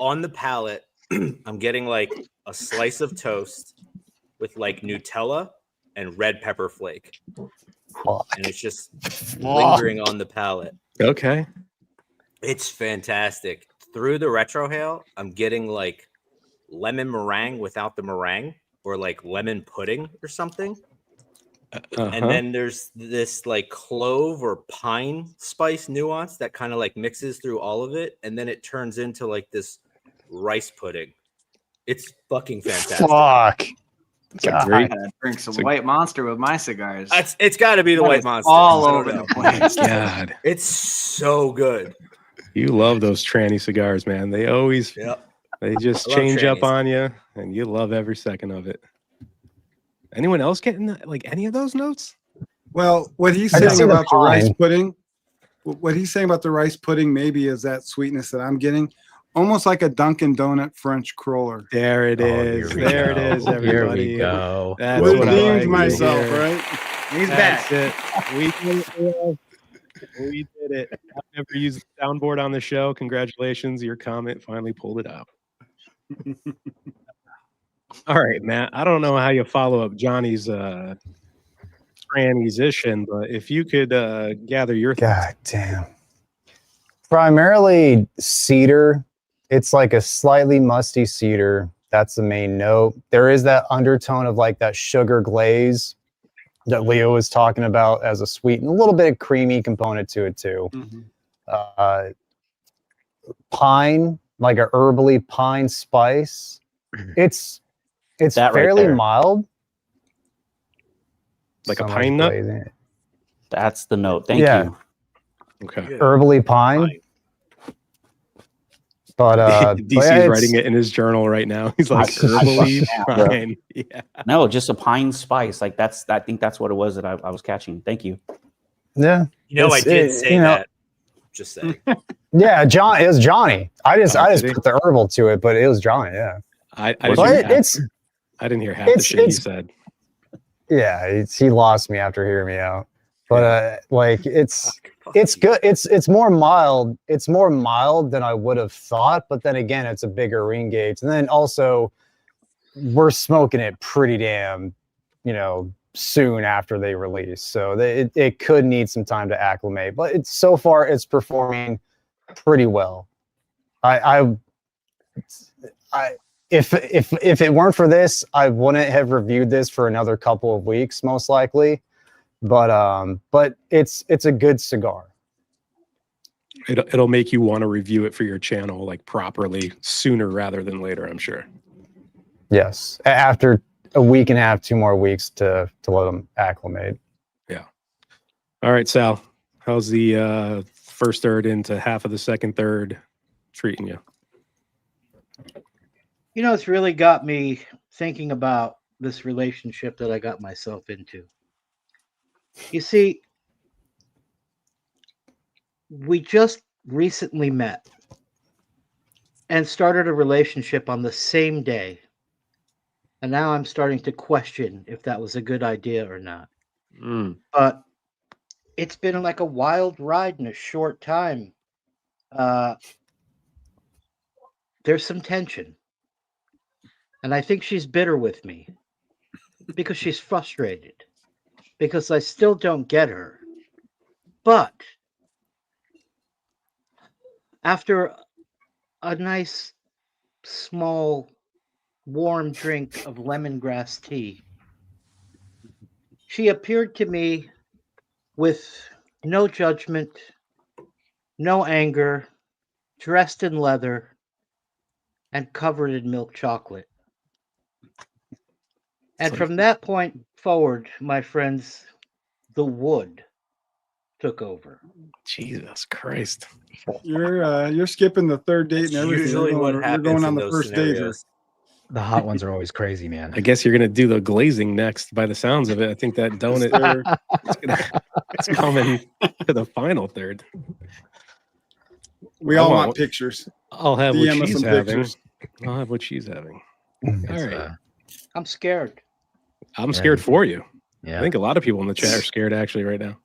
On the palate, I'm getting like a slice of toast with like Nutella and red pepper flake. And it's just lingering on the palate. Okay. It's fantastic. Through the retrohale, I'm getting like lemon meringue without the meringue, or like lemon pudding or something. And then there's this like clove or pine spice nuance that kind of like mixes through all of it, and then it turns into like this rice pudding. It's fucking fantastic. Fuck. I gotta drink some White Monster with my cigars. It's got to be the White Monster. All over the place. God, it's so good. You love those tranny cigars, man. They always, they just change up on you, and you love every second of it. Anyone else getting like any of those notes? Well, what he's saying about the rice pudding, what he's saying about the rice pudding maybe is that sweetness that I'm getting. Almost like a Dunkin' Donut French croller. There it is. There it is, everybody. Here we go. That's what I like myself, right? He's That's back. it. We did it. I've never used the soundboard on the show. Congratulations. Your comment finally pulled it out. All right, Matt. I don't know how you follow up Johnny's transition, but if you could gather your God damn. Primarily cedar. It's like a slightly musty cedar. That's the main note. There is that undertone of like that sugar glaze that Leo was talking about as a sweet, and a little bit of creamy component to it too. Pine, like a herbally pine spice. It's That right fairly there. mild. like a So pine much nut. glaze in it. That's the note. Thank Yeah. you. Okay. Herbally pine. But DC's writing it in his journal right now. He's like herbally pine. Yeah. No, just a pine spice. Like I think that's what it was that I was catching. Thank you. Yeah. You know, I did say that. Just saying. Yeah, it was Johnny. I just did he? put the herbal to it, but it was Johnny. Yeah. I didn't hear half the shit he said. Yeah, he lost me after hearing me out. But like it's good. It's more mild. It's more mild than I would have thought. But then again, it's a bigger ring gauge, and then also we're smoking it pretty damn, soon after they release. So it could need some time to acclimate. But so far it's performing pretty well. If it weren't for this, I wouldn't have reviewed this for another couple of weeks, most likely. But it's a good cigar. it'll make you want to review it for your channel like properly sooner rather than later, I'm sure. Yes, after a week and a half, 2 more weeks to let them acclimate. Yeah. All right, Sal. How's the first third into half of the second third treating you? You know, it's really got me thinking about this relationship that I got myself into. You see, we just recently met and started a relationship on the same day. And now I'm starting to question if that was a good idea or not. But it's been like a wild ride in a short time. There's some tension. And I think she's bitter with me because she's frustrated, because I still don't get her. But after a nice, small, warm drink of lemongrass tea, she appeared to me with no judgment, no anger, dressed in leather, and covered in milk chocolate. And from that point forward, my friends, the wood took over. Jesus Christ. You're skipping the third date and everything. Usually what You're happens going on in the those first date here. scenarios. The hot ones are always crazy, man. I guess you're gonna do the glazing next by the sounds of it. I think that donut it's coming to the final third. We all want pictures. I'll have DM what us she's some having. pictures. I'll have what she's having. All right. I'm scared. I'm scared for you. Yeah. I think a lot of people in the chat are scared actually right now.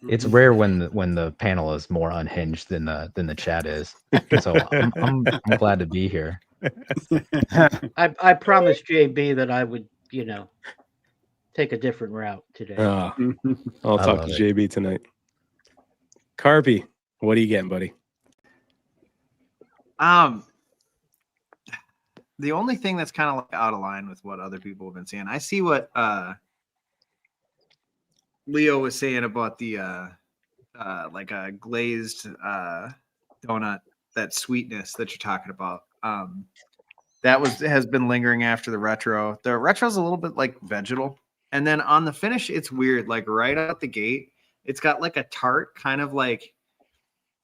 It's rare when the panel is more unhinged than the chat is. So I'm glad to be here. I promised JB that I would, take a different route today. I'll talk to JB tonight. Carpy, what are you getting, buddy? The only thing that's kind of like out of line with what other people have been saying, I see what Leo was saying about the like a glazed donut, that sweetness that you're talking about. That has been lingering after the retro. The retro's a little bit like vegetal, and then on the finish, it's weird. Like right out the gate, it's got like a tart, kind of like,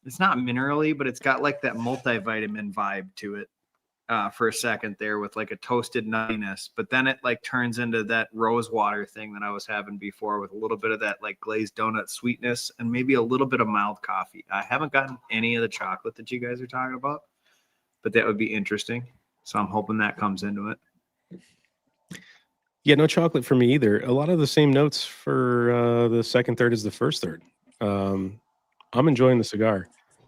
it's not minerally, but it's got like that multivitamin vibe to it. For a second there with like a toasted nuttiness, but then it like turns into that rose water thing that I was having before with a little bit of that like glazed donut sweetness and maybe a little bit of mild coffee. I haven't gotten any of the chocolate that you guys are talking about, but that would be interesting. So I'm hoping that comes into it. Yeah, no chocolate for me either. A lot of the same notes for the second third as the first third. I'm enjoying the cigar.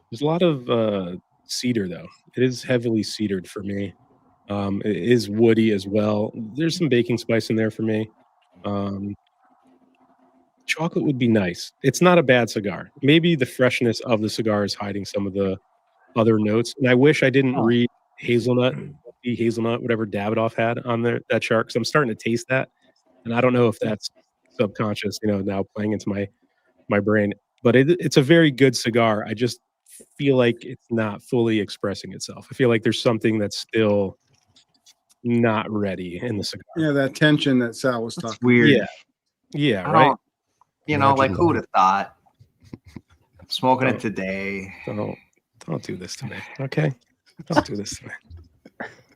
There's a lot of cedar though. It is heavily cedared for me. It is woody as well. There's some baking spice in there for me. Chocolate would be nice. It's not a bad cigar. Maybe the freshness of the cigar is hiding some of the other notes. And I wish I didn't read hazelnut, whatever Davidoff had on that chart, because I'm starting to taste that. And I don't know if that's subconscious, now playing into my brain. But it's a very good cigar. I just feel like it's not fully expressing itself. I feel like there's something that's still not ready in the cigar. Yeah, that tension that Sal was talking. Weird. Yeah, right. Like who would have thought? Smoking it today. Don't do this to me, okay? Don't do this to me.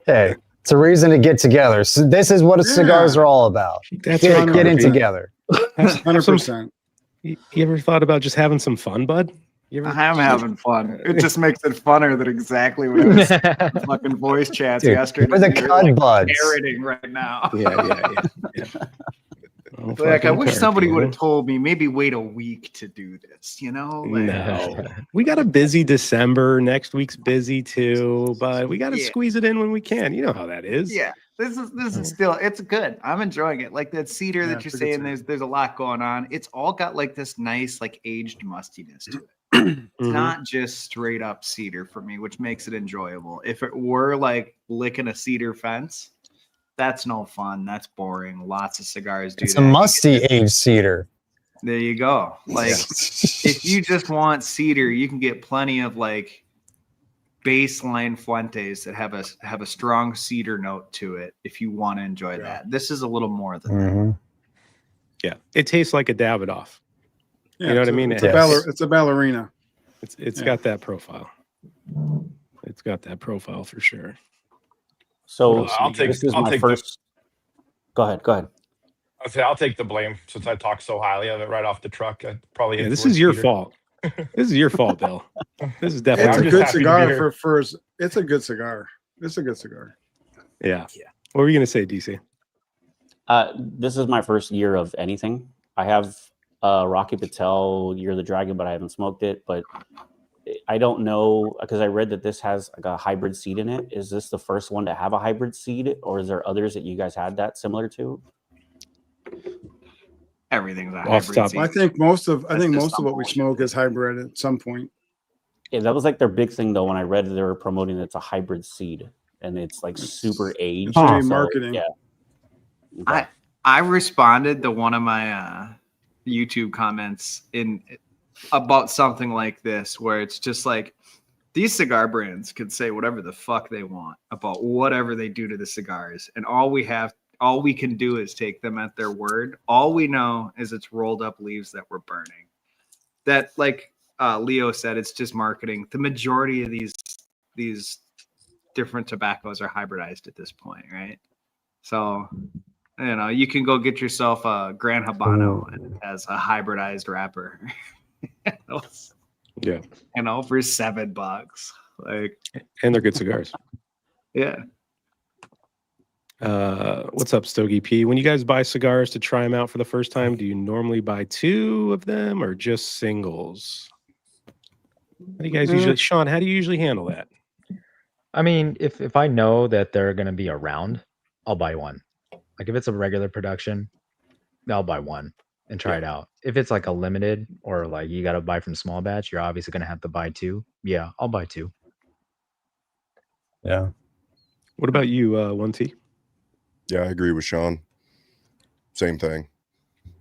Hey, it's a reason to get together. So this is what cigars are all about. That's getting together. 100%. You ever thought about just having some fun, bud? I'm having fun. It just makes it funner than exactly what I was in fucking voice chats yesterday. We're the CUD-Buds. Parroting right now. Yeah. Like I wish somebody would have told me maybe wait a week to do this, No. We got a busy December. Next week's busy too, but we got to squeeze it in when we can. You know how that is. Yeah. This is still, it's good. I'm enjoying it. Like that cedar that you're saying, there's a lot going on. It's all got like this nice, like aged mustiness to it. It's not just straight up cedar for me, which makes it enjoyable. If it were like licking a cedar fence, that's no fun. That's boring. Lots of cigars do that. It's a musty aged cedar. There you go. Like, if you just want cedar, you can get plenty of like baseline Fuentes that have a strong cedar note to it. If you want to enjoy that, this is a little more than that. Yeah, it tastes like a Davidoff. Yeah, you know what I mean? It's a ballerina. It's got that profile. It's got that profile for sure. So I'll take. this is I'll my take first. Go ahead. I'll take the blame since I talked so highly of it right off the truck. I probably. Yeah, this is your fault. This is your fault, Bill. This is definitely. It's a good cigar for. It's a good cigar. It's a good cigar. Yeah. What were you gonna say, DC? This is my first year of anything. I have Rocky Patel Year of the Dragon, but I haven't smoked it. But I don't know because I read that this has like a hybrid seed in it. Is this the first one to have a hybrid seed, or is there others that you guys had that similar to? Everything's a hybrid seed. I think most of what we smoke is hybrid at some point. Yeah, that was like their big thing though. When I read they were promoting that it's a hybrid seed and it's like super aged. It's marketing. Yeah. I responded to one of my YouTube comments about something like this, where it's just like these cigar brands could say whatever the fuck they want about whatever they do to the cigars, and all we can do is take them at their word. All we know is it's rolled up leaves that we're burning. That, like Leo said, it's just marketing. The majority of these different tobaccos are hybridized at this point, right? So, you know, you can go get yourself a Gran Habano and it has a hybridized wrapper. Yeah. You know, for $7. Like, and they're good cigars. Yeah. What's up, Stogie P? When you guys buy cigars to try them out for the first time, do you normally buy 2 of them or just singles? How do you guys usually, Sean, how do you usually handle that? I mean, if I know that they're going to be around, I'll buy one. Like if it's a regular production, I'll buy one and try it out. If it's like a limited or like you got to buy from small batch, you're obviously going to have to buy 2. Yeah, I'll buy 2. Yeah. What about you, 1T? Yeah, I agree with Sean. Same thing.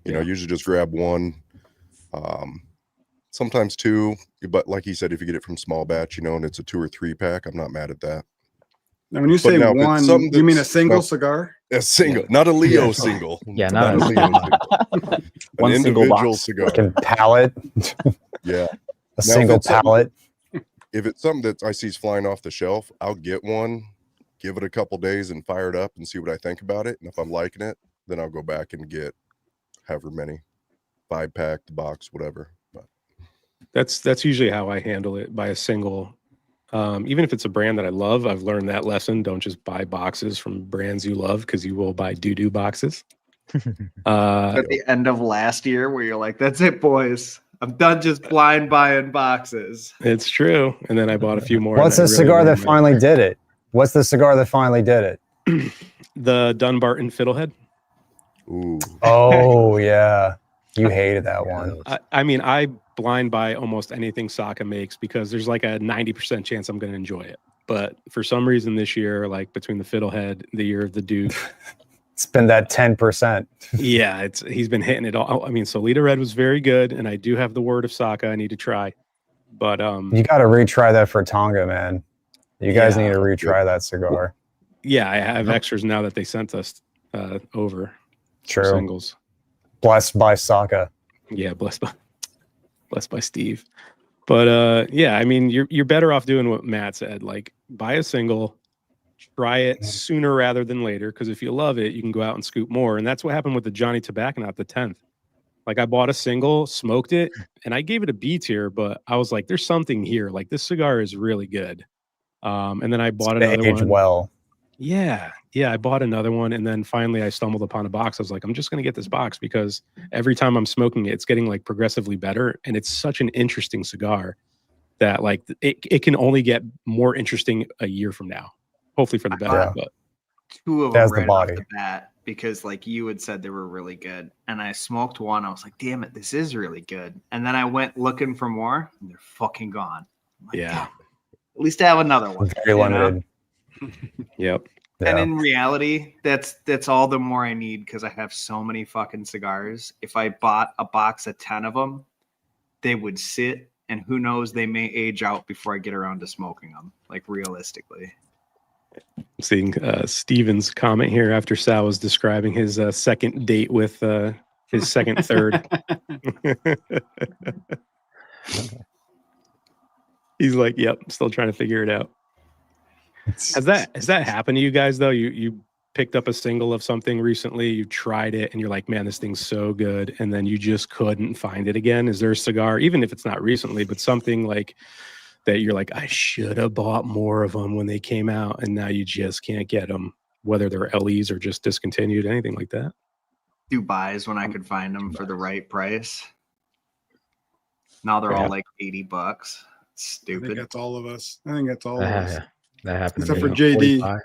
You know, usually just grab one, sometimes 2. But like he said, if you get it from small batch, you know, and it's a 2 or 3 pack, I'm not mad at that. Now, when you say one, you mean a single cigar? A single, not a Leo single. Yeah, not a Leo single. One An single individual box. cigar. Fucking pallet. Yeah. A single pallet. If it's something that I see is flying off the shelf, I'll get one, give it a couple days and fire it up and see what I think about it. And if I'm liking it, then I'll go back and get however many, 5-pack, the box, whatever. But That's usually how I handle it, by a single. Even if it's a brand that I love, I've learned that lesson. Don't just buy boxes from brands you love, because you will buy doo-doo boxes. At the end of last year, where you're like, that's it, boys. I'm done just blind buying boxes. It's true. And then I bought a few more. What's the cigar that finally did it? What's the cigar that finally did it? The Dunbarton Fiddlehead. Ooh. Oh, yeah. You hated that one. I mean, I blind buy almost anything Saka makes because there's like a 90% chance I'm going to enjoy it. But for some reason this year, like between the Fiddlehead, the Year of the Duke, it's been that 10%. Yeah, he's been hitting it all. I mean, Solita Red was very good, and I do have the word of Saka I need to try. But you got to retry that for Tonga, man. You guys need to retry that cigar. Yeah, I have extras now that they sent us over. True. Singles. Blessed by Saka. Yeah, blessed by Steve. But yeah, I mean, you're better off doing what Matt said. Like, buy a single, try it sooner rather than later. Because if you love it, you can go out and scoop more. And that's what happened with the Johnny Tobacco, the 10th. Like, I bought a single, smoked it, and I gave it a B tier. But I was like, there's something here. Like, this cigar is really good. And then I bought another one. Well. Yeah, I bought another one, and then finally I stumbled upon a box. I was like, I'm just gonna get this box because every time I'm smoking it, it's getting like progressively better, and it's such an interesting cigar that like it can only get more interesting a year from now, hopefully for the better. But two of them right off the bat, because like you had said they were really good, and I smoked one. I was like, damn it, this is really good. And then I went looking for more, and they're fucking gone. Like, yeah, at least I have another one. Very limited. Yep. And in reality, that's all the more I need because I have so many fucking cigars. If I bought a box of 10 of them, they would sit, and who knows, they may age out before I get around to smoking them, like realistically. I'm seeing Steven's comment here after Sal was describing his second date with his second third. He's like, yep, still trying to figure it out. Has that happened to you guys though? You picked up a single of something recently, you tried it, and you're like, man, this thing's so good, and then you just couldn't find it again? Is there a cigar, even if it's not recently, but something like that you're like, I should have bought more of them when they came out, and now you just can't get them, whether they're LEs or just discontinued, anything like that? Do buys when I could find them for the right price. Now they're all like $80. Stupid. I think that's all of us. I think that's all of us. That happened Except to for me. JD.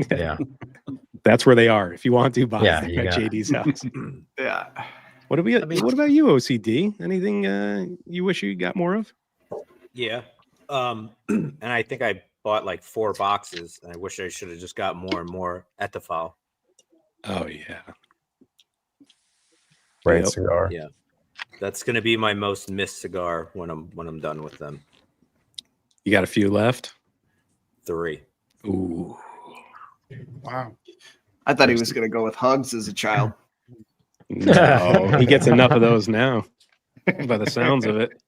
Yeah. That's where they are. If you want to buy Yeah, them you at got it. JD's house. Yeah. What about you, OCD? Anything you wish you got more of? Yeah. And I think I bought like 4 boxes, and I wish I should have just got more and more at the file. Oh yeah. Great cigar. Yeah. That's gonna be my most missed cigar when I'm done with them. You got a few left? 3. Ooh. Wow. I thought he was going to go with hugs as a child. No, he gets enough of those now, by the sounds of it.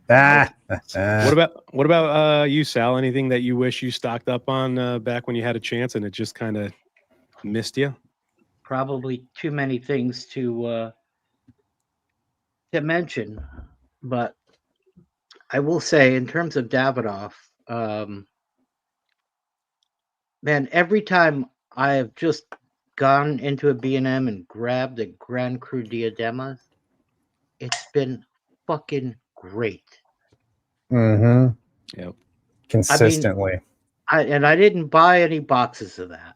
What about you, Sal? Anything that you wish you stocked up on back when you had a chance and it just kind of missed you? Probably too many things to mention, but I will say, in terms of Davidoff, man, every time I have just gone into a B&M and grabbed a Grand Cru Diadema, it's been fucking great. Mm-hmm. Yep. Consistently. I didn't buy any boxes of that,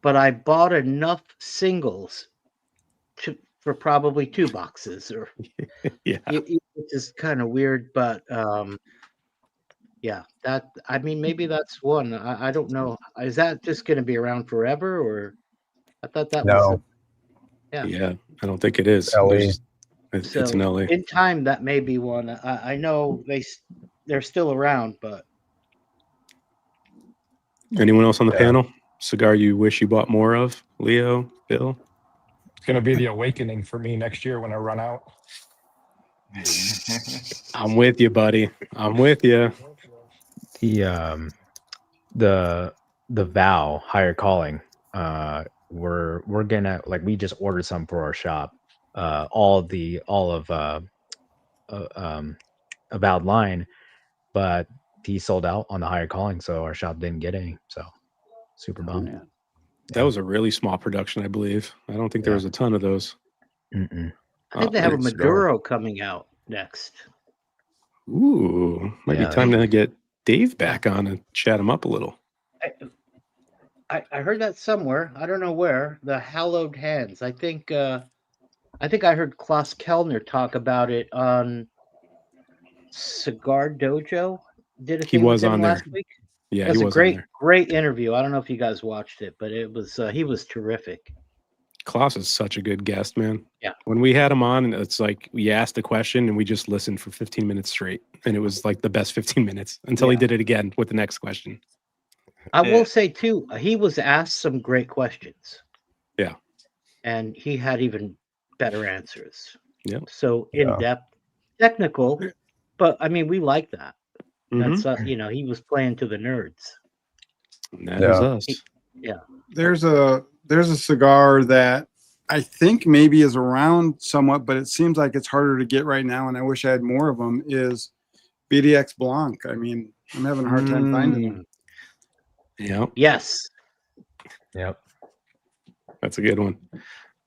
but I bought enough singles for probably 2 boxes, or yeah, which is kind of weird, but yeah, that, I mean, maybe that's one. I don't know. Is that just going to be around forever, or I thought that was yeah. I don't think it is. It's an LE. In time, that may be one. I know they're still around, but anyone else on the panel? Cigar you wish you bought more of? Leo, Bill? It's gonna be the awakening for me next year when I run out. I'm with you, buddy. I'm with you. The Vow Higher Calling. We're gonna, like, we just ordered some for our shop. All of Avowed line, but he sold out on the Higher Calling, so our shop didn't get any. So super bummed. Yeah. That was a really small production, I believe. I don't think there was a ton of those. Mm-mm. I think they have a Maduro coming out next. Ooh, might be time to get Dave back on and chat him up a little. I heard that somewhere. I don't know where. The Hallowed Hands. I think I heard Klaus Kellner talk about it on Cigar Dojo. Did a thing was with him on there last week. Yeah, That's he a was on there. great interview. I don't know if you guys watched it, but it was he was terrific. Klaus is such a good guest, man. Yeah. When we had him on, it's like we asked a question and we just listened for 15 minutes straight. And it was like the best 15 minutes until he did it again with the next question. I will say too, he was asked some great questions. Yeah. And he had even better answers. Yeah. So in depth, technical, but I mean, we like that. Mhm. That's he was playing to the nerds. And that is us. Yeah. There's a cigar that I think maybe is around somewhat, but it seems like it's harder to get right now, and I wish I had more of them, is BDX Blanc. I mean, I'm having a hard time finding them. Yep. Yes. Yep. That's a good one.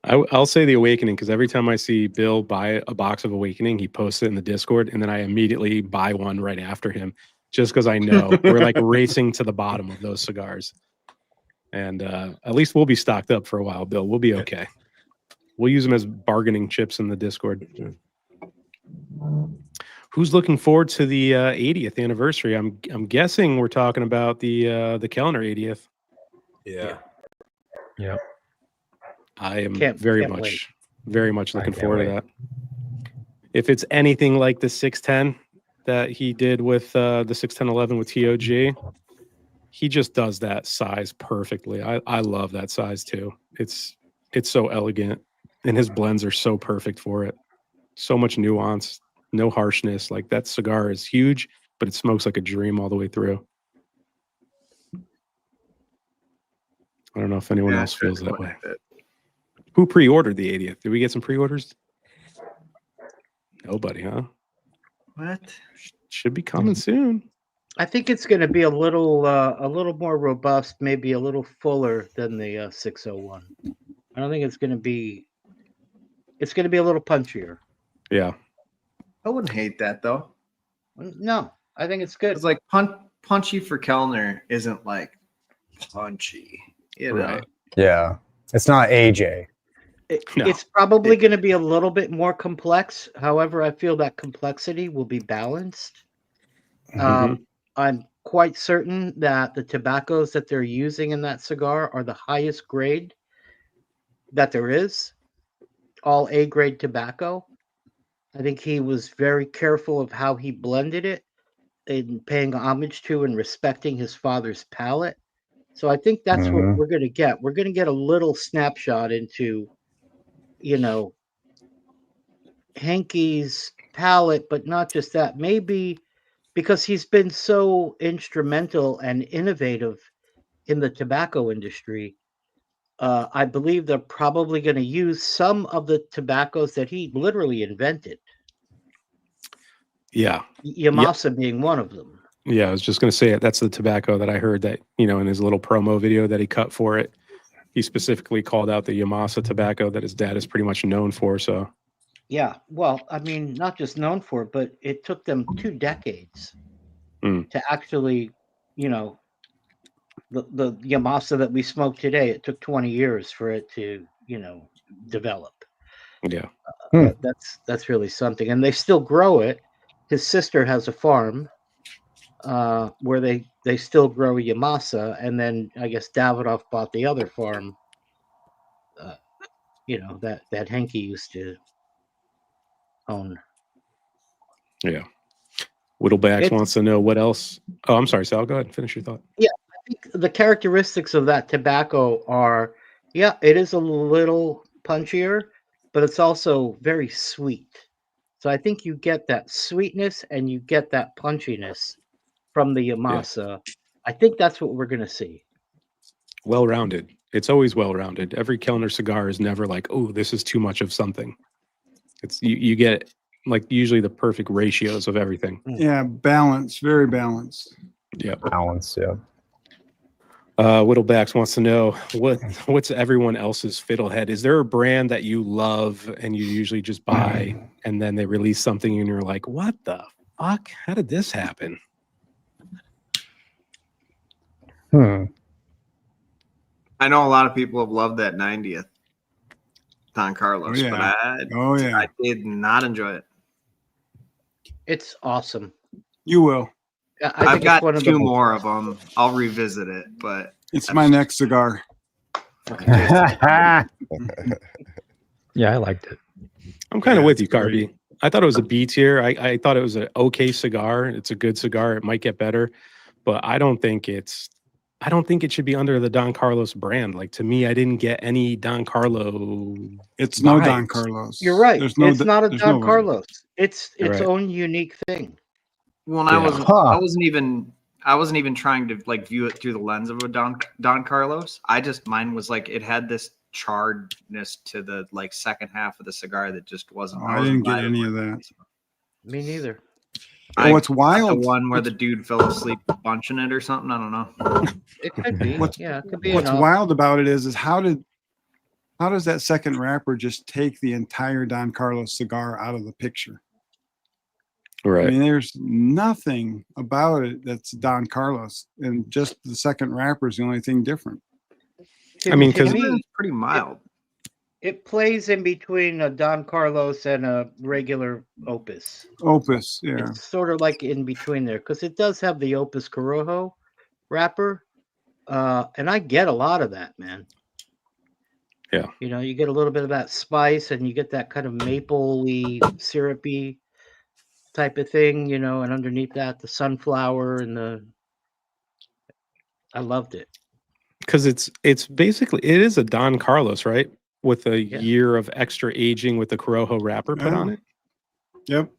I'll say the Awakening, because every time I see Bill buy a box of Awakening, he posts it in the Discord, and then I immediately buy one right after him, just because I know we're like racing to the bottom of those cigars. And at least we'll be stocked up for a while, Bill. We'll be okay. We'll use them as bargaining chips in the Discord. Who's looking forward to the 80th anniversary? I'm guessing we're talking about the Kellner 80th. Yeah. Yep. I am Can't wait. very much looking can't forward to wait. that. If it's anything like the 610 that he did with the 61011 with TOG, he just does that size perfectly. I love that size too. It's so elegant, and his blends are so perfect for it. So much nuance, no harshness. Like, that cigar is huge, but it smokes like a dream all the way through. I don't know if anyone else feels that way. Who pre-ordered the 80th? Did we get some pre-orders? Nobody, huh? What? Should be coming soon. I think it's going to be a little more robust, maybe a little fuller than the 601. I don't think it's going to be. It's going to be a little punchier. Yeah. I wouldn't hate that though. No, I think it's good. It's like punchy for Kellner isn't like punchy, you know. Right. Yeah. It's not AJ. No. It's probably going to be a little bit more complex. However, I feel that complexity will be balanced. I'm quite certain that the tobaccos that they're using in that cigar are the highest grade that there is. All A grade tobacco. I think he was very careful of how he blended it and paying homage to and respecting his father's palate. So I think that's what we're going to get. We're going to get a little snapshot into, Hankey's palate, but not just that. Maybe because he's been so instrumental and innovative in the tobacco industry, I believe they're probably going to use some of the tobaccos that he literally invented. Yeah. Yamasa being one of them. Yeah, I was just going to say it. That's the tobacco that I heard that, in his little promo video that he cut for it, he specifically called out the Yamasa tobacco that his dad is pretty much known for. So, yeah, well, I mean, not just known for it, but it took them 2 decades to actually, the Yamasa that we smoke today, it took 20 years for it to, develop. Yeah. That's really something. And they still grow it. His sister has a farm where they still grow Yamasa, and then I guess Davidoff bought the other farm, that Hankey used to own. Yeah. Whittlebax wants to know what else. Oh, I'm sorry, Sal. Go ahead and finish your thought. Yeah, I think the characteristics of that tobacco are, it is a little punchier, but it's also very sweet. So I think you get that sweetness and you get that punchiness from the Yamasa. Yeah. I think that's what we're going to see. Well-rounded. It's always well-rounded. Every Kellner cigar is never like, oh, this is too much of something. It's you get like usually the perfect ratios of everything. Yeah, balance, very balanced. Yeah, balance. Yeah. Whittlebacks wants to know what's everyone else's fiddlehead. Is there a brand that you love and you usually just buy, and then they release something and you're like, what the fuck? How did this happen? I know a lot of people have loved that 90th Don Carlos, but I did not enjoy it. It's awesome. You will. I've got 2 more of them. I'll revisit it, but it's my next cigar. Yeah, I liked it. I'm kind of with you, Carby. I thought it was a B tier. I thought it was an okay cigar. It's a good cigar. It might get better, but I don't think it should be under the Don Carlos brand. Like, to me, I didn't get any Don Carlo. It's no Don Carlos. You're right. It's not a Don Carlos. It's its own unique thing. Well, I wasn't even trying to like view it through the lens of a Don Carlos. Mine was like it had this charredness to the like second half of the cigar that just wasn't. I didn't get any of that. Me neither. What's wild? The one where the dude fell asleep bunching it or something. I don't know. It could be. It could be. What's wild about it is how does that second wrapper just take the entire Don Carlos cigar out of the picture? Right. I mean, there's nothing about it that's Don Carlos, and just the second wrapper is the only thing different. I mean, because it's pretty mild. It plays in between a Don Carlos and a regular Opus. Opus, yeah. It's sort of like in between there because it does have the Opus Corojo wrapper, and I get a lot of that, man. Yeah. You know, you get a little bit of that spice, and you get that kind of mapley, syrupy type of thing, you know, and underneath that, the sunflower and the. I loved it. Because it's basically, it is a Don Carlos, right? With a Yeah. year of extra aging with the Corojo wrapper put on it. Yep.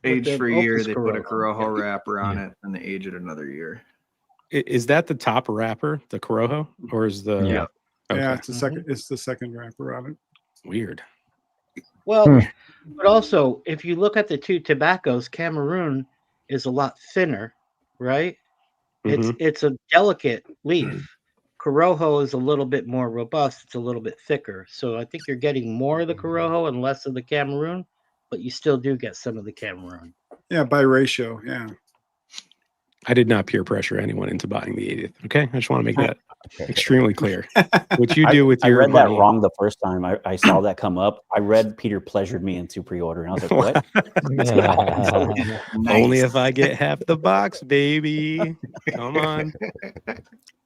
Age the for a year, Opus they put a Corojo. Corojo wrapper on it, and they age it another year. Is that the top wrapper, the Corojo, or is the? Yeah. Okay. Yeah, it's the second. It's the second wrapper on it. Weird. Well, but also, if you look at the two tobaccos, Cameroon is a lot thinner, right? It's a delicate leaf. Corojo is a little bit more robust. It's a little bit thicker. So I think you're getting more of the Corojo and less of the Cameroon, but you still do get some of the Cameroon. Yeah, by ratio. Yeah. I did not peer pressure anyone into buying the 80th. Okay, I just want to make that extremely clear. What you do with your I read money. that wrong the first time I saw that come up. I read Peter pleasured me into pre-order, and I was like, "What?" Only if I get half the box, baby. Come on.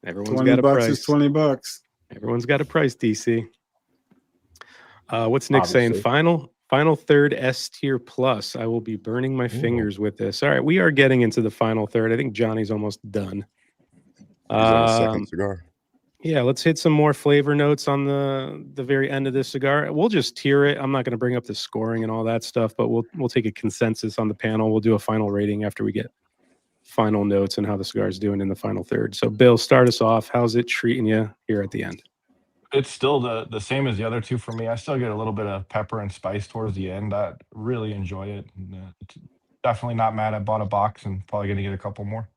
Everyone's got a $20 price. is $20. Everyone's got a price, DC. What's Nick saying? Obviously. Final third S tier plus. I will be burning my fingers with this. All right, we are getting into the final third. I think Johnny's almost done. He's on his second cigar. Yeah, let's hit some more flavor notes on the very end of this cigar. We'll just tier it. I'm not going to bring up the scoring and all that stuff, but we'll take a consensus on the panel. We'll do a final rating after we get final notes and how the cigar is doing in the final third. So, Bill, start us off. How's it treating you here at the end? It's still the same as the other two for me. I still get a little bit of pepper and spice towards the end. I really enjoy it. And, definitely not mad. I bought a box and probably going to get a couple more.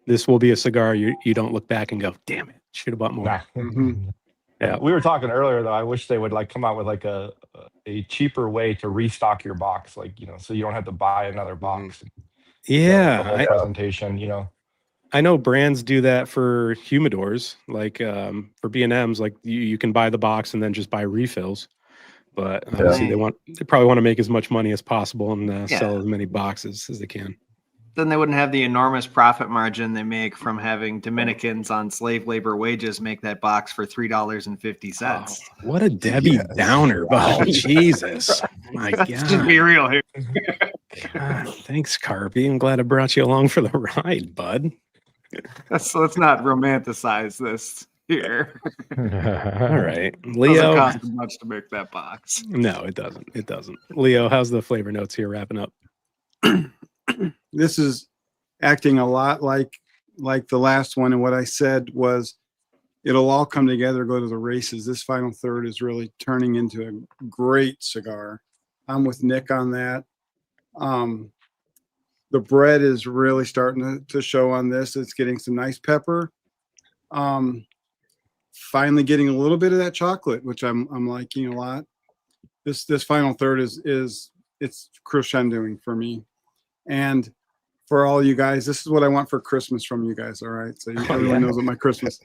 This will be a cigar you don't look back and go, damn it, should have bought more. Nah. Yeah, we were talking earlier though. I wish they would like come out with like a cheaper way to restock your box, like, you know, so you don't have to buy another box. Yeah, the whole presentation, you know. I know brands do that for humidors, like for B&Ms, like you can buy the box and then just buy refills. But obviously they probably want to make as much money as possible and sell as many boxes as they can. Then they wouldn't have the enormous profit margin they make from having Dominicans on slave labor wages make that box for $3.50. What a Debbie Downer, but Jesus. My God. Let's just be real here. God, thanks, Carby. I'm glad I brought you along for the ride, bud. So let's not romanticize this here. All right. It Leo. doesn't cost much to make that box. No, it doesn't. It doesn't. Leo, how's the flavor notes here wrapping up? This is acting a lot like the last one, and what I said was it'll all come together, go to the races. This final third is really turning into a great cigar. I'm with Nick on that. The bread is really starting to show on this. It's getting some nice pepper. Finally getting a little bit of that chocolate, which I'm liking a lot. This final third is it's crescendoing for me. And for all you guys, this is what I want for Christmas from you guys. All right. So everyone knows what my Christmas,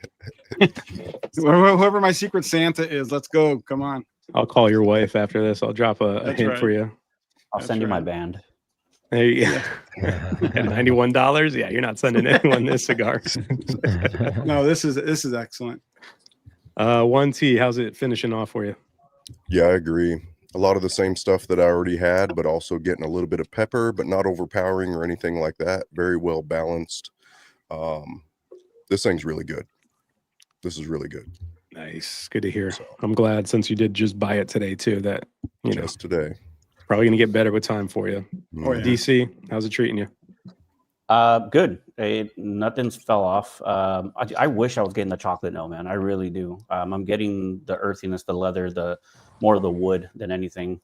whoever my secret Santa is, let's go. Come on. I'll call your wife after this. I'll drop a hint for you. I'll send you my band. There you go. $91. Yeah, you're not sending anyone this cigar. No, this is excellent. 1T, how's it finishing off for you? Yeah, I agree. A lot of the same stuff that I already had, but also getting a little bit of pepper, but not overpowering or anything like that. Very well balanced. This thing's really good. This is really good. Nice. Good to hear. I'm glad, since you did just buy it today too, that just today. Probably going to get better with time for you. Oh, yeah. DC, how's it treating you? Good. Nothing's fell off. I wish I was getting the chocolate note, man. I really do. I'm getting the earthiness, the leather, the more of the wood than anything.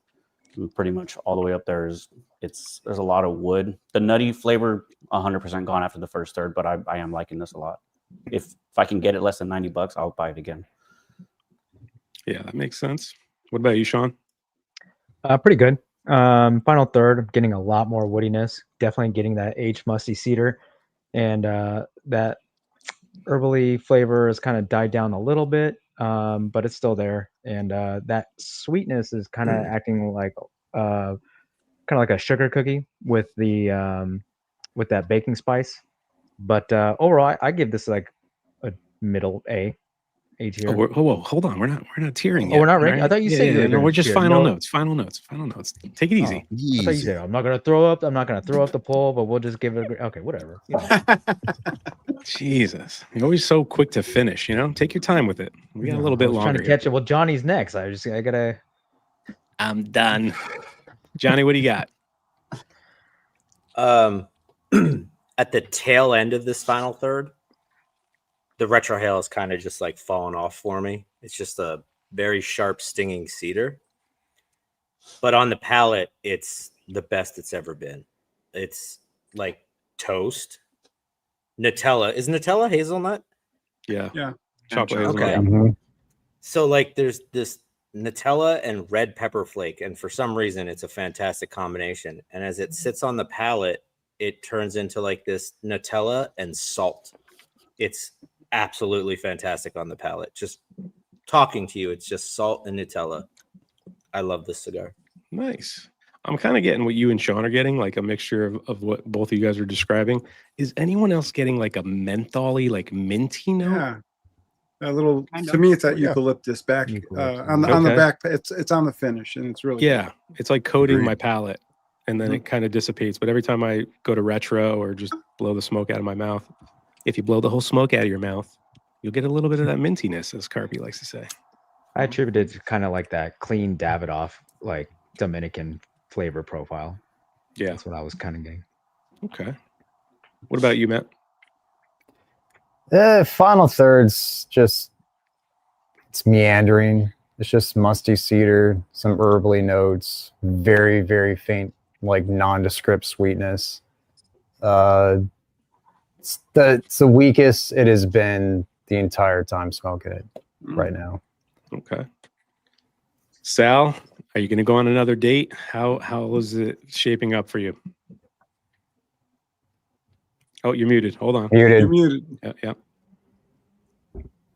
Pretty much all the way up there there's a lot of wood. The nutty flavor 100% gone after the first third, but I am liking this a lot. If I can get it less than $90, I'll buy it again. Yeah, that makes sense. What about you, Sean? Pretty good. Final third, I'm getting a lot more woodiness. Definitely getting that aged musty cedar, and that herbally flavor has kind of died down a little bit. but it's still there, and that sweetness is kind of acting like kind of like a sugar cookie with with that baking spice. But overall, I give this like a middle A tier. Hold on. We're not tiering yet. We're not ranking. I right? thought you said you were no, gonna we're just tier. final No. notes. Final notes. Take it easy. I thought you said I'm not gonna throw up. I'm not gonna throw up the poll, but we'll just give it. Okay, whatever. You know. Jesus, you're always so quick to finish. Take your time with it. We got a little bit longer. Trying to catch it. Well, Johnny's next. I gotta. I'm done. Johnny, what do you got? At the tail end of this final third, the retrohale is kind of just like falling off for me. It's just a very sharp, stinging cedar. But on the palate, it's the best it's ever been. It's like toast. Nutella. Is Nutella hazelnut? Yeah. Yeah. Chocolate Okay. hazelnut. So like there's this Nutella and red pepper flake, and for some reason it's a fantastic combination. And as it sits on the palate, it turns into like this Nutella and salt. It's absolutely fantastic on the palate. Just talking to you, it's just salt and Nutella. I love this cigar. Nice. I'm kind of getting what you and Sean are getting, like a mixture of what both of you guys are describing. Is anyone else getting like a mentholy, like minty note? Yeah. A little, to me, it's that eucalyptus back on the back. It's on the finish, and it's really good. It's like coating Agreed. my palate, and then it kind of dissipates. But every time I go to retro or just blow the smoke out of my mouth, if you blow the whole smoke out of your mouth, you'll get a little bit of that mintiness, as Carpy likes to say. I attribute it to kind of like that clean Davidoff, like Dominican flavor profile. Yeah, that's what I was kind of getting. Okay. What about you, Matt? Final thirds, just it's meandering. It's just musty cedar, some herbally notes, very, very faint, like nondescript sweetness. It's the weakest it has been the entire time smoking it right now. Okay. Sal, are you going to go on another date? How is it shaping up for you? Oh, you're muted. Hold on. Muted. You're muted. Yeah.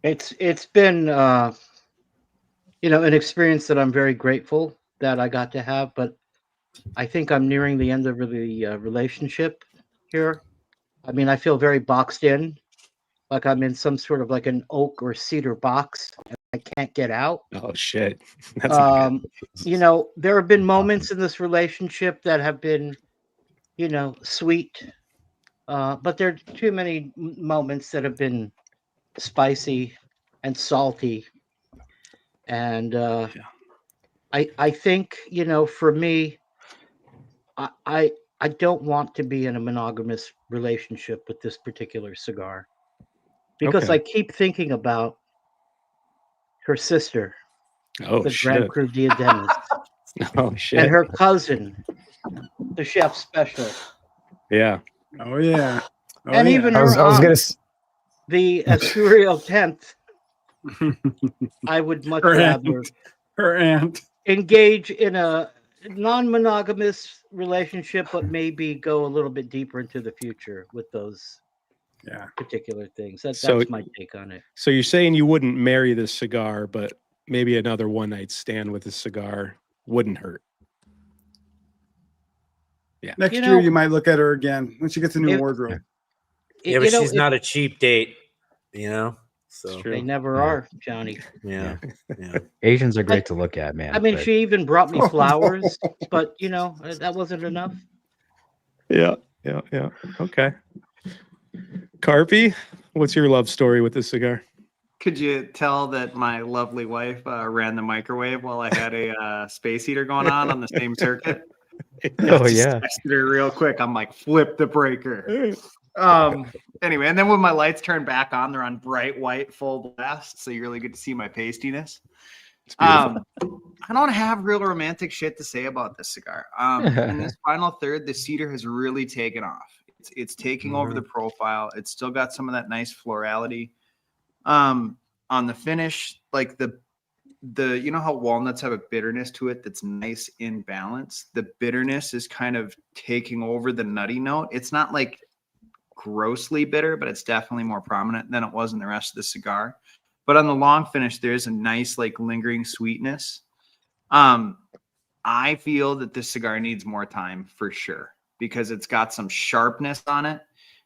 It's been an experience that I'm very grateful that I got to have, but I think I'm nearing the end of the relationship here. I mean, I feel very boxed in, like I'm in some sort of like an oak or cedar box and I can't get out. Oh shit. That's there have been moments in this relationship that have been, sweet, but there are too many moments that have been spicy and salty, and I think for me, I don't want to be in a monogamous relationship with this particular cigar because I keep thinking about her sister, the Grand Cru Diademas, oh shit, and her cousin, the Chef Special. Yeah. Oh yeah. Oh, and yeah. even her aunt, the Asturio 10th. I would much rather her aunt engage in a non-monogamous relationship, but maybe go a little bit deeper into the future with those particular things. That's my take on it. So you're saying you wouldn't marry this cigar, but maybe another one night stand with this cigar wouldn't hurt. Yeah. Next year you might look at her again when she gets a new wardrobe. Yeah, but she's not a cheap date, So they never are, Johnny. Yeah. Asians are great to look at, man. I mean, she even brought me flowers, but that wasn't enough. Yeah. Okay. Carpy, what's your love story with this cigar? Could you tell that my lovely wife ran the microwave while I had a space heater going on the same circuit? Oh yeah. Texted her real quick. I'm like, flip the breaker. Anyway, and then when my lights turn back on, they're on bright white full blast, so you really get to see my pastiness. I don't have real romantic shit to say about this cigar. In this final third, the cedar has really taken off. It's taking over the profile. It's still got some of that nice florality. On the finish, like the how walnuts have a bitterness to it that's nice in balance. The bitterness is kind of taking over the nutty note. It's not like grossly bitter, but it's definitely more prominent than it was in the rest of the cigar. but on the long finish, there is a nice like lingering sweetness. I feel that this cigar needs more time for sure because it's got some sharpness on it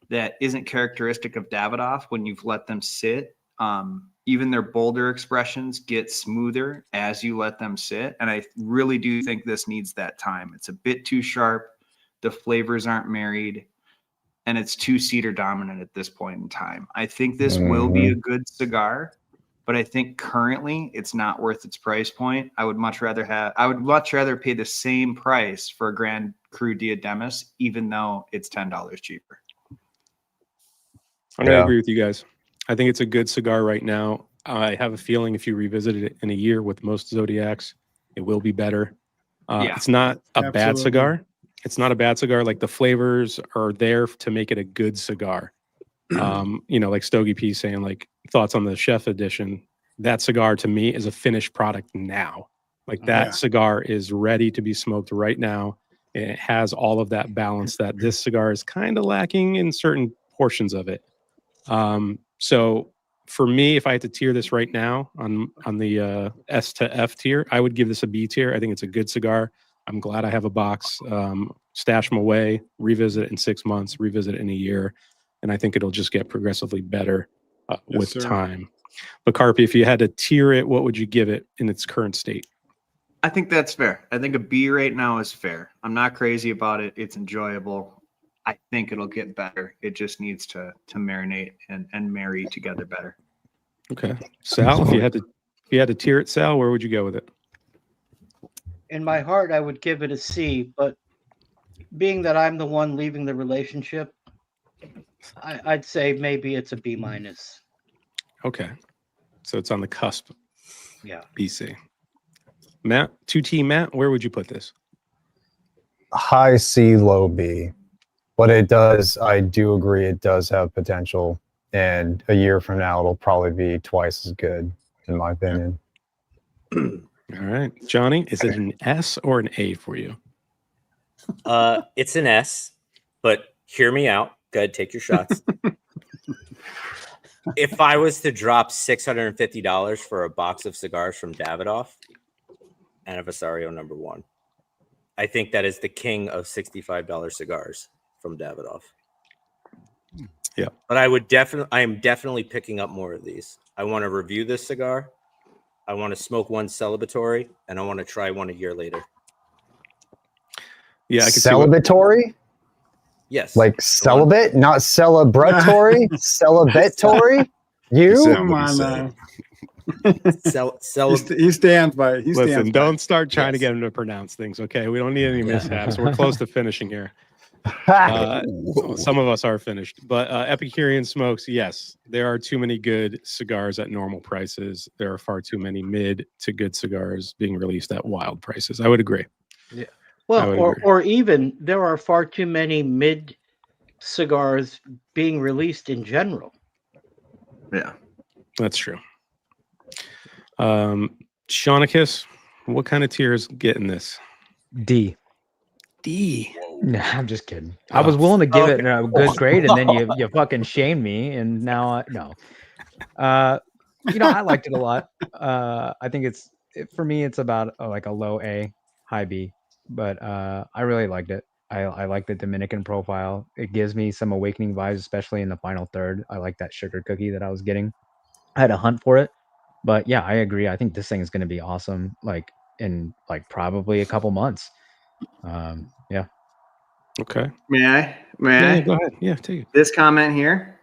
that isn't characteristic of Davidoff when you've let them sit. Even their bolder expressions get smoother as you let them sit. And I really do think this needs that time. It's a bit too sharp. The flavors aren't married and it's too cedar dominant at this point in time. I think this will be a good cigar, but I think currently it's not worth its price point. I would much rather pay the same price for a Grand Cru Diademas, even though it's $10 cheaper. I'm going to agree with you guys. I think it's a good cigar right now. I have a feeling if you revisit it in a year with most Zodiacs, it will be better. It's not a bad cigar. It's not a bad cigar. Like the flavors are there to make it a good cigar. Like Stogie P saying, like, thoughts on the Chef Edition. That cigar to me is a finished product now. Like that cigar is ready to be smoked right now. And it has all of that balance that this cigar is kind of lacking in certain portions of it. So for me, if I had to tier this right now on the S to F tier, I would give this a B tier. I think it's a good cigar. I'm glad I have a box. Stash them away, revisit it in 6 months, revisit it in a year. And I think it'll just get progressively better with time. But Carpy, if you had to tier it, what would you give it in its current state? I think that's fair. I think a B right now is fair. I'm not crazy about it. It's enjoyable. I think it'll get better. It just needs to marinate and marry together better. Okay. Sal, if you had to tier it, Sal, where would you go with it? In my heart, I would give it a C, but being that I'm the one leaving the relationship, I'd say maybe it's a B minus. Okay. So it's on the cusp. Yeah. BC. Matt, 2T Matt, where would you put this? High C, low B. But I do agree, it does have potential. And a year from now, it'll probably be twice as good, in my opinion. All right. Johnny, is it an S or an A for you? It's an S, but hear me out. Go ahead, take your shots. If I was to drop $650 for a box of cigars from Davidoff, Anniversario #1, I think that is the king of $65 cigars from Davidoff. Yeah. But I am definitely picking up more of these. I want to review this cigar. I want to smoke one celebratory, and I want to try one a year later. Yeah, I can celebratory? Yes. Like celibate, not celebratory? Celebratory? You? Come on now. He stands by it. Listen, don't start trying to get him to pronounce things, okay? We don't need any mishaps. We're close to finishing here. Some of us are finished, but Epicurean Smokes, yes, there are too many good cigars at normal prices. There are far too many mid to good cigars being released at wild prices. I would agree. Yeah. Well, or even there are far too many mid cigars being released in general. Yeah, that's true. Shaunicus, what kind of tier is getting this? D. D. No, I'm just kidding. I was willing to give it a good grade, and then you fucking shamed me, and now no. I liked it a lot. I think for me, it's about like a low A, high B, but I really liked it. I like the Dominican profile. It gives me some awakening vibes, especially in the final third. I like that sugar cookie that I was getting. I had to hunt for it, but yeah, I agree. I think this thing is going to be awesome. Like in probably a couple months. Yeah. Okay. May I? Go ahead. Yeah, take it. This comment here,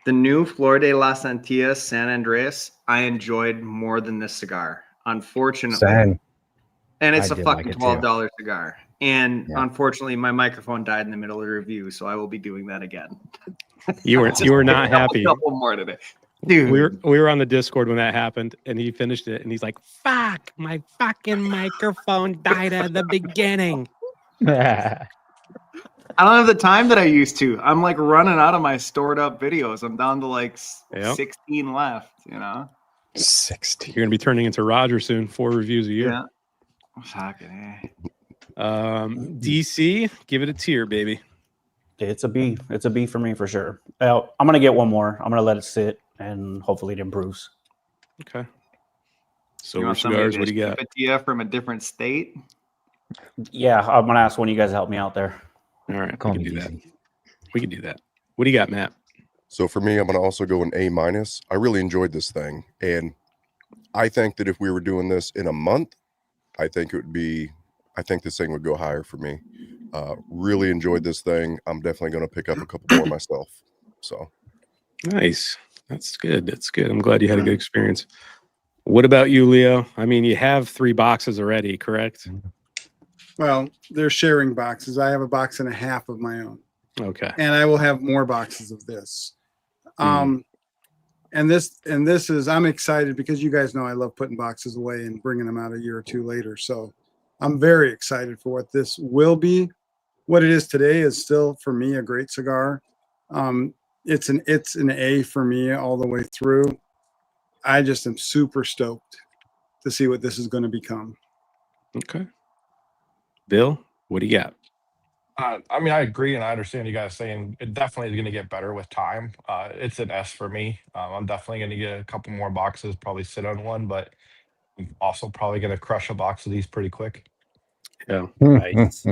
the new Flor de las Antillas San Andreas, I enjoyed more than this cigar. Unfortunately. Same. And it's a fucking $12 cigar. And unfortunately, my microphone died in the middle of the review, so I will be doing that again. You were not happy. A couple more today. Dude. We were on the Discord when that happened, and he finished it, and he's like, "Fuck, my fucking microphone died at the beginning." I don't have the time that I used to. I'm like running out of my stored up videos. I'm down to like 16 left, 16. You're gonna be turning into Roger soon. 4 reviews a year. Yeah. I'm talking. DC, give it a tier, baby. It's a B. It's a B for me for sure. I'm gonna get one more. I'm gonna let it sit, and hopefully it improves. Okay. You Silver want somebody cigars. to What do you ship got? it to you from a different state? Yeah, I'm gonna ask one of you guys to help me out there. All right, Call we me can do that. easy. We can do that. What do you got, Matt? So for me, I'm going to also go an A-. I really enjoyed this thing. And I think that if we were doing this in a month, I think this thing would go higher for me. Really enjoyed this thing. I'm definitely going to pick up a couple more myself. So Nice. That's good. That's good. I'm glad you had a good experience. What about you, Leo? I mean, you have 3 boxes already, correct? Well, they're sharing boxes. I have a box and a half of my own, Okay. and I will have more boxes of this. And this is, I'm excited because you guys know I love putting boxes away and bringing them out a year or two later. So I'm very excited for what this will be. What it is today is still for me a great cigar. It's an A for me all the way through. I just am super stoked to see what this is going to become. Okay. Bill, what do you got? I mean, I agree, and I understand you guys saying it definitely is going to get better with time. It's an S for me. I'm definitely going to get a couple more boxes, probably sit on one, but I'm also probably going to crush a box of these pretty quick. Yeah. Nice.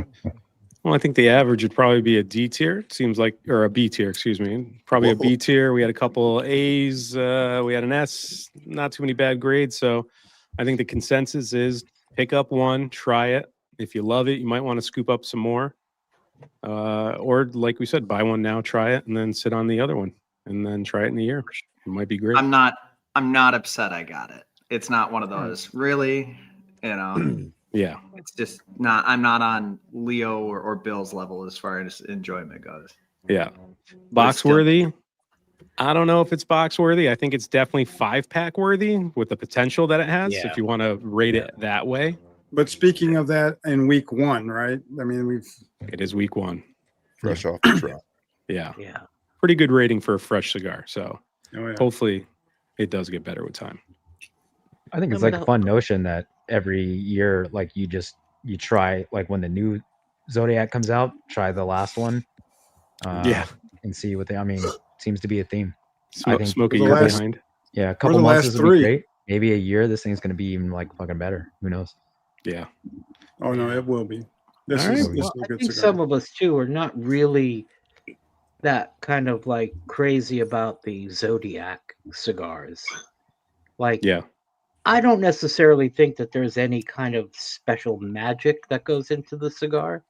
Well, I think the average would probably be a D tier. It seems like, or a B tier, excuse me. Probably a B tier. We had a couple A's. We had an S. Not too many bad grades. So I think the consensus is pick up one, try it. If you love it, you might want to scoop up some more. Or like we said, buy one now, try it, and then sit on the other one, and then try it in a year. It might be great. I'm not upset I got it. It's not one of those really, Yeah. It's just not, I'm not on Leo or Bill's level as far as enjoyment goes. Yeah. Box worthy. I don't know if it's box worthy. I think it's definitely 5-pack worthy with the potential that it has, if you want to rate it that way. But speaking of that, in week 1, right? I mean, it is week 1. Fresh off the truck. Yeah. Yeah. Pretty good rating for a fresh cigar. So yeah. hopefully it does get better with time. I think it's like a fun notion that every year, like you try, like when the new Zodiac comes out, try the last one. And see what I mean, seems to be a theme. I think smoke a year behind. Yeah, a couple months is gonna be great. Maybe a year, this thing's gonna be even like fucking better. Who knows? Yeah. Oh no, it will be. Well, I think some of us too are not really that kind of like crazy about the Zodiac cigars. Like, I don't necessarily think that there's any kind of special magic that goes into the cigar.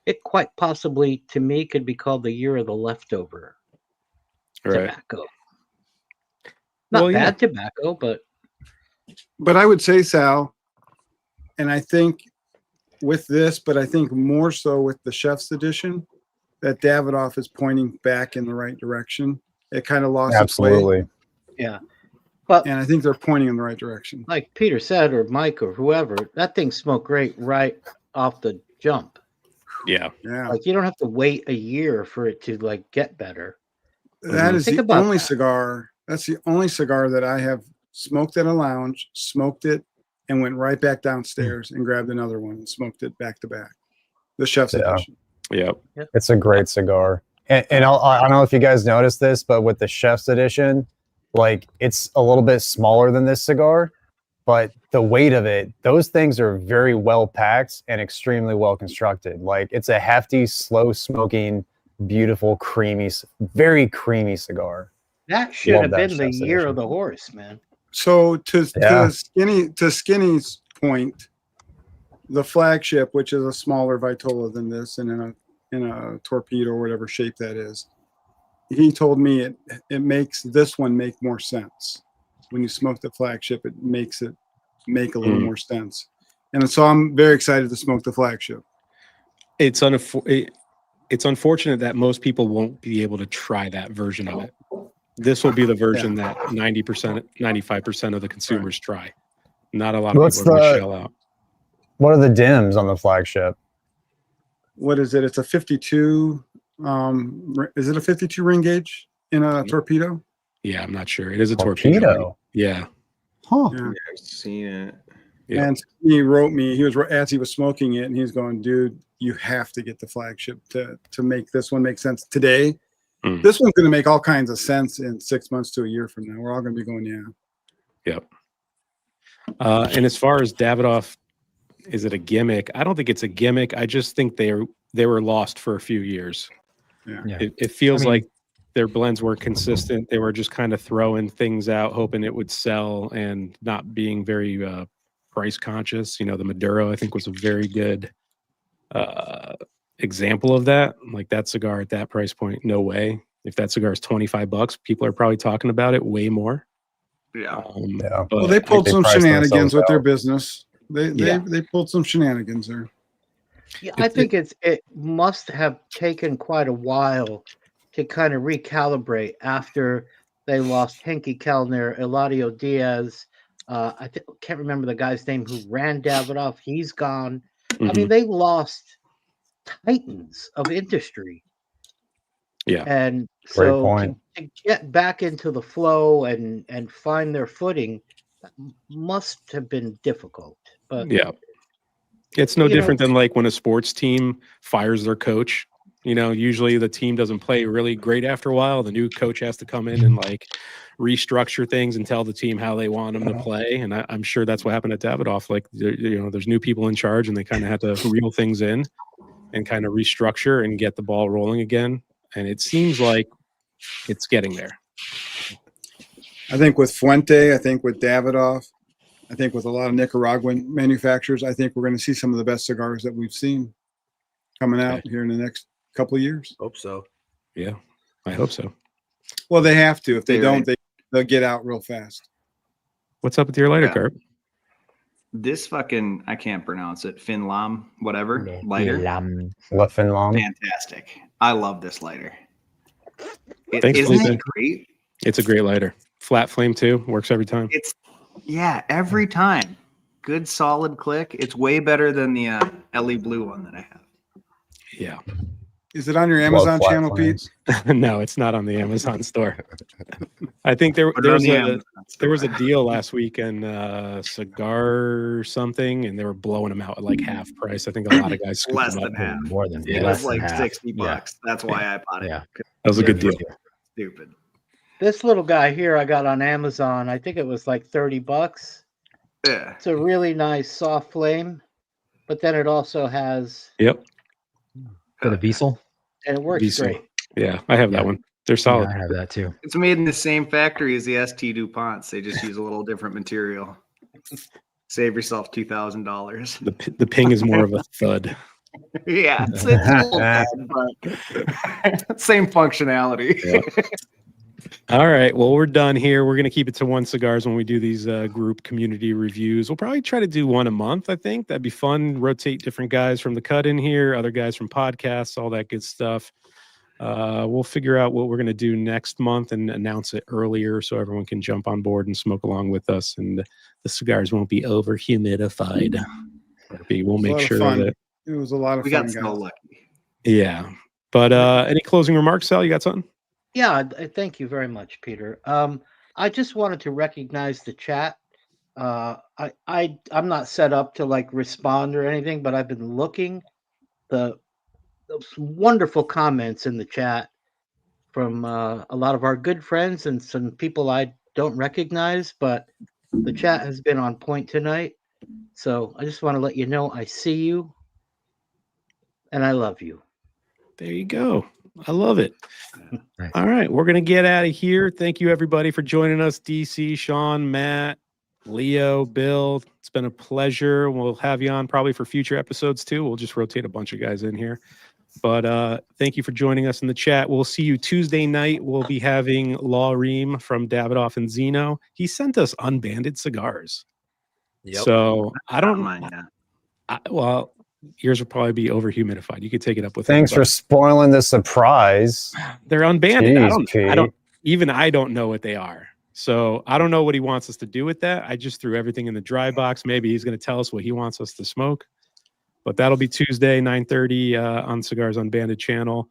It quite possibly, to me, could be called the year of the leftover tobacco. Not bad tobacco, but I would say, Sal, and I think with this, but I think more so with the Chef's Edition, that Davidoff is pointing back in the right direction. It kind of lost its way. Yeah. And I think they're pointing in the right direction. Like Peter said, or Mike, or whoever, that thing smoked great right off the jump. Yeah. Like you don't have to wait a year for it to like get better. That is the only cigar. That's the only cigar that I have smoked at a lounge, smoked it, and went right back downstairs and grabbed another one and smoked it back to back. The Chef's Edition. Yep. It's a great cigar. And I don't know if you guys noticed this, but with the Chef's Edition, like it's a little bit smaller than this cigar, but the weight of it, those things are very well packed and extremely well constructed. Like it's a hefty, slow smoking, beautiful, creamy, very creamy cigar. That should have been the year of the horse, man. So to Skinny's point, the flagship, which is a smaller Vitola than this, and in a torpedo or whatever shape that is, he told me it makes this one make more sense. When you smoke the flagship, it makes it make a little more sense. And so I'm very excited to smoke the flagship. It's unfortunate that most people won't be able to try that version of it. This will be the version that 90%, 95% of the consumers try. Not a lot of people are going to shell out. What are the dims on the flagship? What is it? It's a 52. Is it a 52 ring gauge in a torpedo? Yeah, I'm not sure. It is a torpedo. Yeah. Huh. Yeah, I've seen it. Yeah. And he wrote me, he was as he was smoking it, and he's going, dude, you have to get the flagship to make this one make sense today. This one's going to make all kinds of sense in 6 months to a year from now. We're all going to be going, Yep. And as far as Davidoff, is it a gimmick? I don't think it's a gimmick. I just think they were lost for a few years. Yeah. It feels like their blends were consistent. They were just kind of throwing things out, hoping it would sell, and not being very price conscious. The Maduro, I think, was a very good example of that. Like, that cigar at that price point, no way. If that cigar is $25, people are probably talking about it way more. Yeah. Well, they pulled some shenanigans with their business. They pulled some shenanigans there. Yeah, I think it must have taken quite a while to kind of recalibrate after they lost Henke Kellner, Eladio Diaz. I can't remember the guy's name who ran Davidoff. He's gone. I mean, they lost titans of industry. Yeah. And Great so point. to get back into the flow and find their footing, that must have been difficult. But yeah, it's no different than like when a sports team fires their coach. Usually the team doesn't play really great after a while. The new coach has to come in and like restructure things and tell the team how they want them to play. And I'm sure that's what happened at Davidoff. Like, there's new people in charge, and they kind of had to reel things in and kind of restructure and get the ball rolling again. And it seems like it's getting there. I think with Fuente, I think with Davidoff, I think with a lot of Nicaraguan manufacturers, I think we're going to see some of the best cigars that we've seen coming out here in the next couple of years. Hope so. Yeah, I hope so. Well, they have to. If they don't, they'll get out real fast. What's up with your lighter, Carp? This fucking, I can't pronounce it. Finlam, whatever. Lighter. What Finlam? Fantastic. I love this lighter. Thanks, isn't Felipe. it great? It's a great lighter. Flat flame too. Works every time. Every time. Good solid click. It's way better than the LE Blue one that I have. Yeah. Is it on your Amazon channel, Pete? No, it's not on the Amazon store. I think there was a deal last weekend, cigar something, and they were blowing them out at like half price. I think a lot of guys scooped Less them than up. half. More than it was like $60. That's why I bought it. Yeah. That was a good deal. Stupid. This little guy here I got on Amazon. I think it was like $30. Yeah. It's a really nice soft flame, but then it also has For the Diesel? And it works Diesel. great. Yeah, I have that one. They're solid. Yeah, I have that too. It's made in the same factory as the ST DuPonts. They just use a little different material. Save yourself $2,000. The ping is more of a thud. Yeah, it's a little bad, but same functionality. Yeah. All right. Well, we're done here. We're going to keep it to one cigars when we do these group community reviews. We'll probably try to do one a month. I think that'd be fun. Rotate different guys from the CUD in here, other guys from podcasts, all that good stuff. We'll figure out what we're going to do next month and announce it earlier so everyone can jump on board and smoke along with us, and the cigars won't be over humidified. We'll make sure that it was a lot of fun. We got so lucky. Yeah. But any closing remarks, Sal? You got something? Yeah, thank you very much, Peter. I just wanted to recognize the chat. I'm not set up to like respond or anything, but I've been looking. Those wonderful comments in the chat from a lot of our good friends and some people I don't recognize, but the chat has been on point tonight. So I just want to let you know I see you and I love you. There you go. I love it. All right. We're going to get out of here. Thank you, everybody, for joining us. DC, Sean, Matt, Leo, Bill. It's been a pleasure. We'll have you on probably for future episodes, too. We'll just rotate a bunch of guys in here. But thank you for joining us in the chat. We'll see you Tuesday night. We'll be having Law Ream from Davidoff and Zeno. He sent us unbanded cigars. Yep. So I don't mind that. Well, yours will probably be over humidified. You could take it up with Thanks for spoiling the surprise. They're unbanded. Jeez, I don't know what they are. So I don't know what he wants us to do with that. I just threw everything in the dry box. Maybe he's going to tell us what he wants us to smoke. But that'll be Tuesday, 9:30 on Cigars Unbanded channel.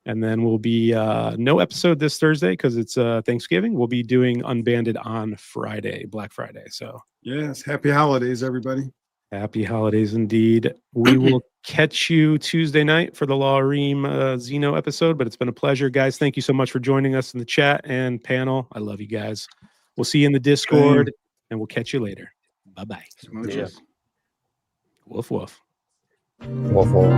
And then we'll be no episode this Thursday because it's Thanksgiving. We'll be doing Unbanded on Friday, Black Friday. So yes, happy holidays, everybody. Happy holidays indeed. We will catch you Tuesday night for the Law Ream Zeno episode, but it's been a pleasure, guys. Thank you so much for joining us in the chat and panel. I love you guys. We'll see you in the Discord, and we'll catch you later. Bye-bye. Smooches. Woof, woof. Woof, woof.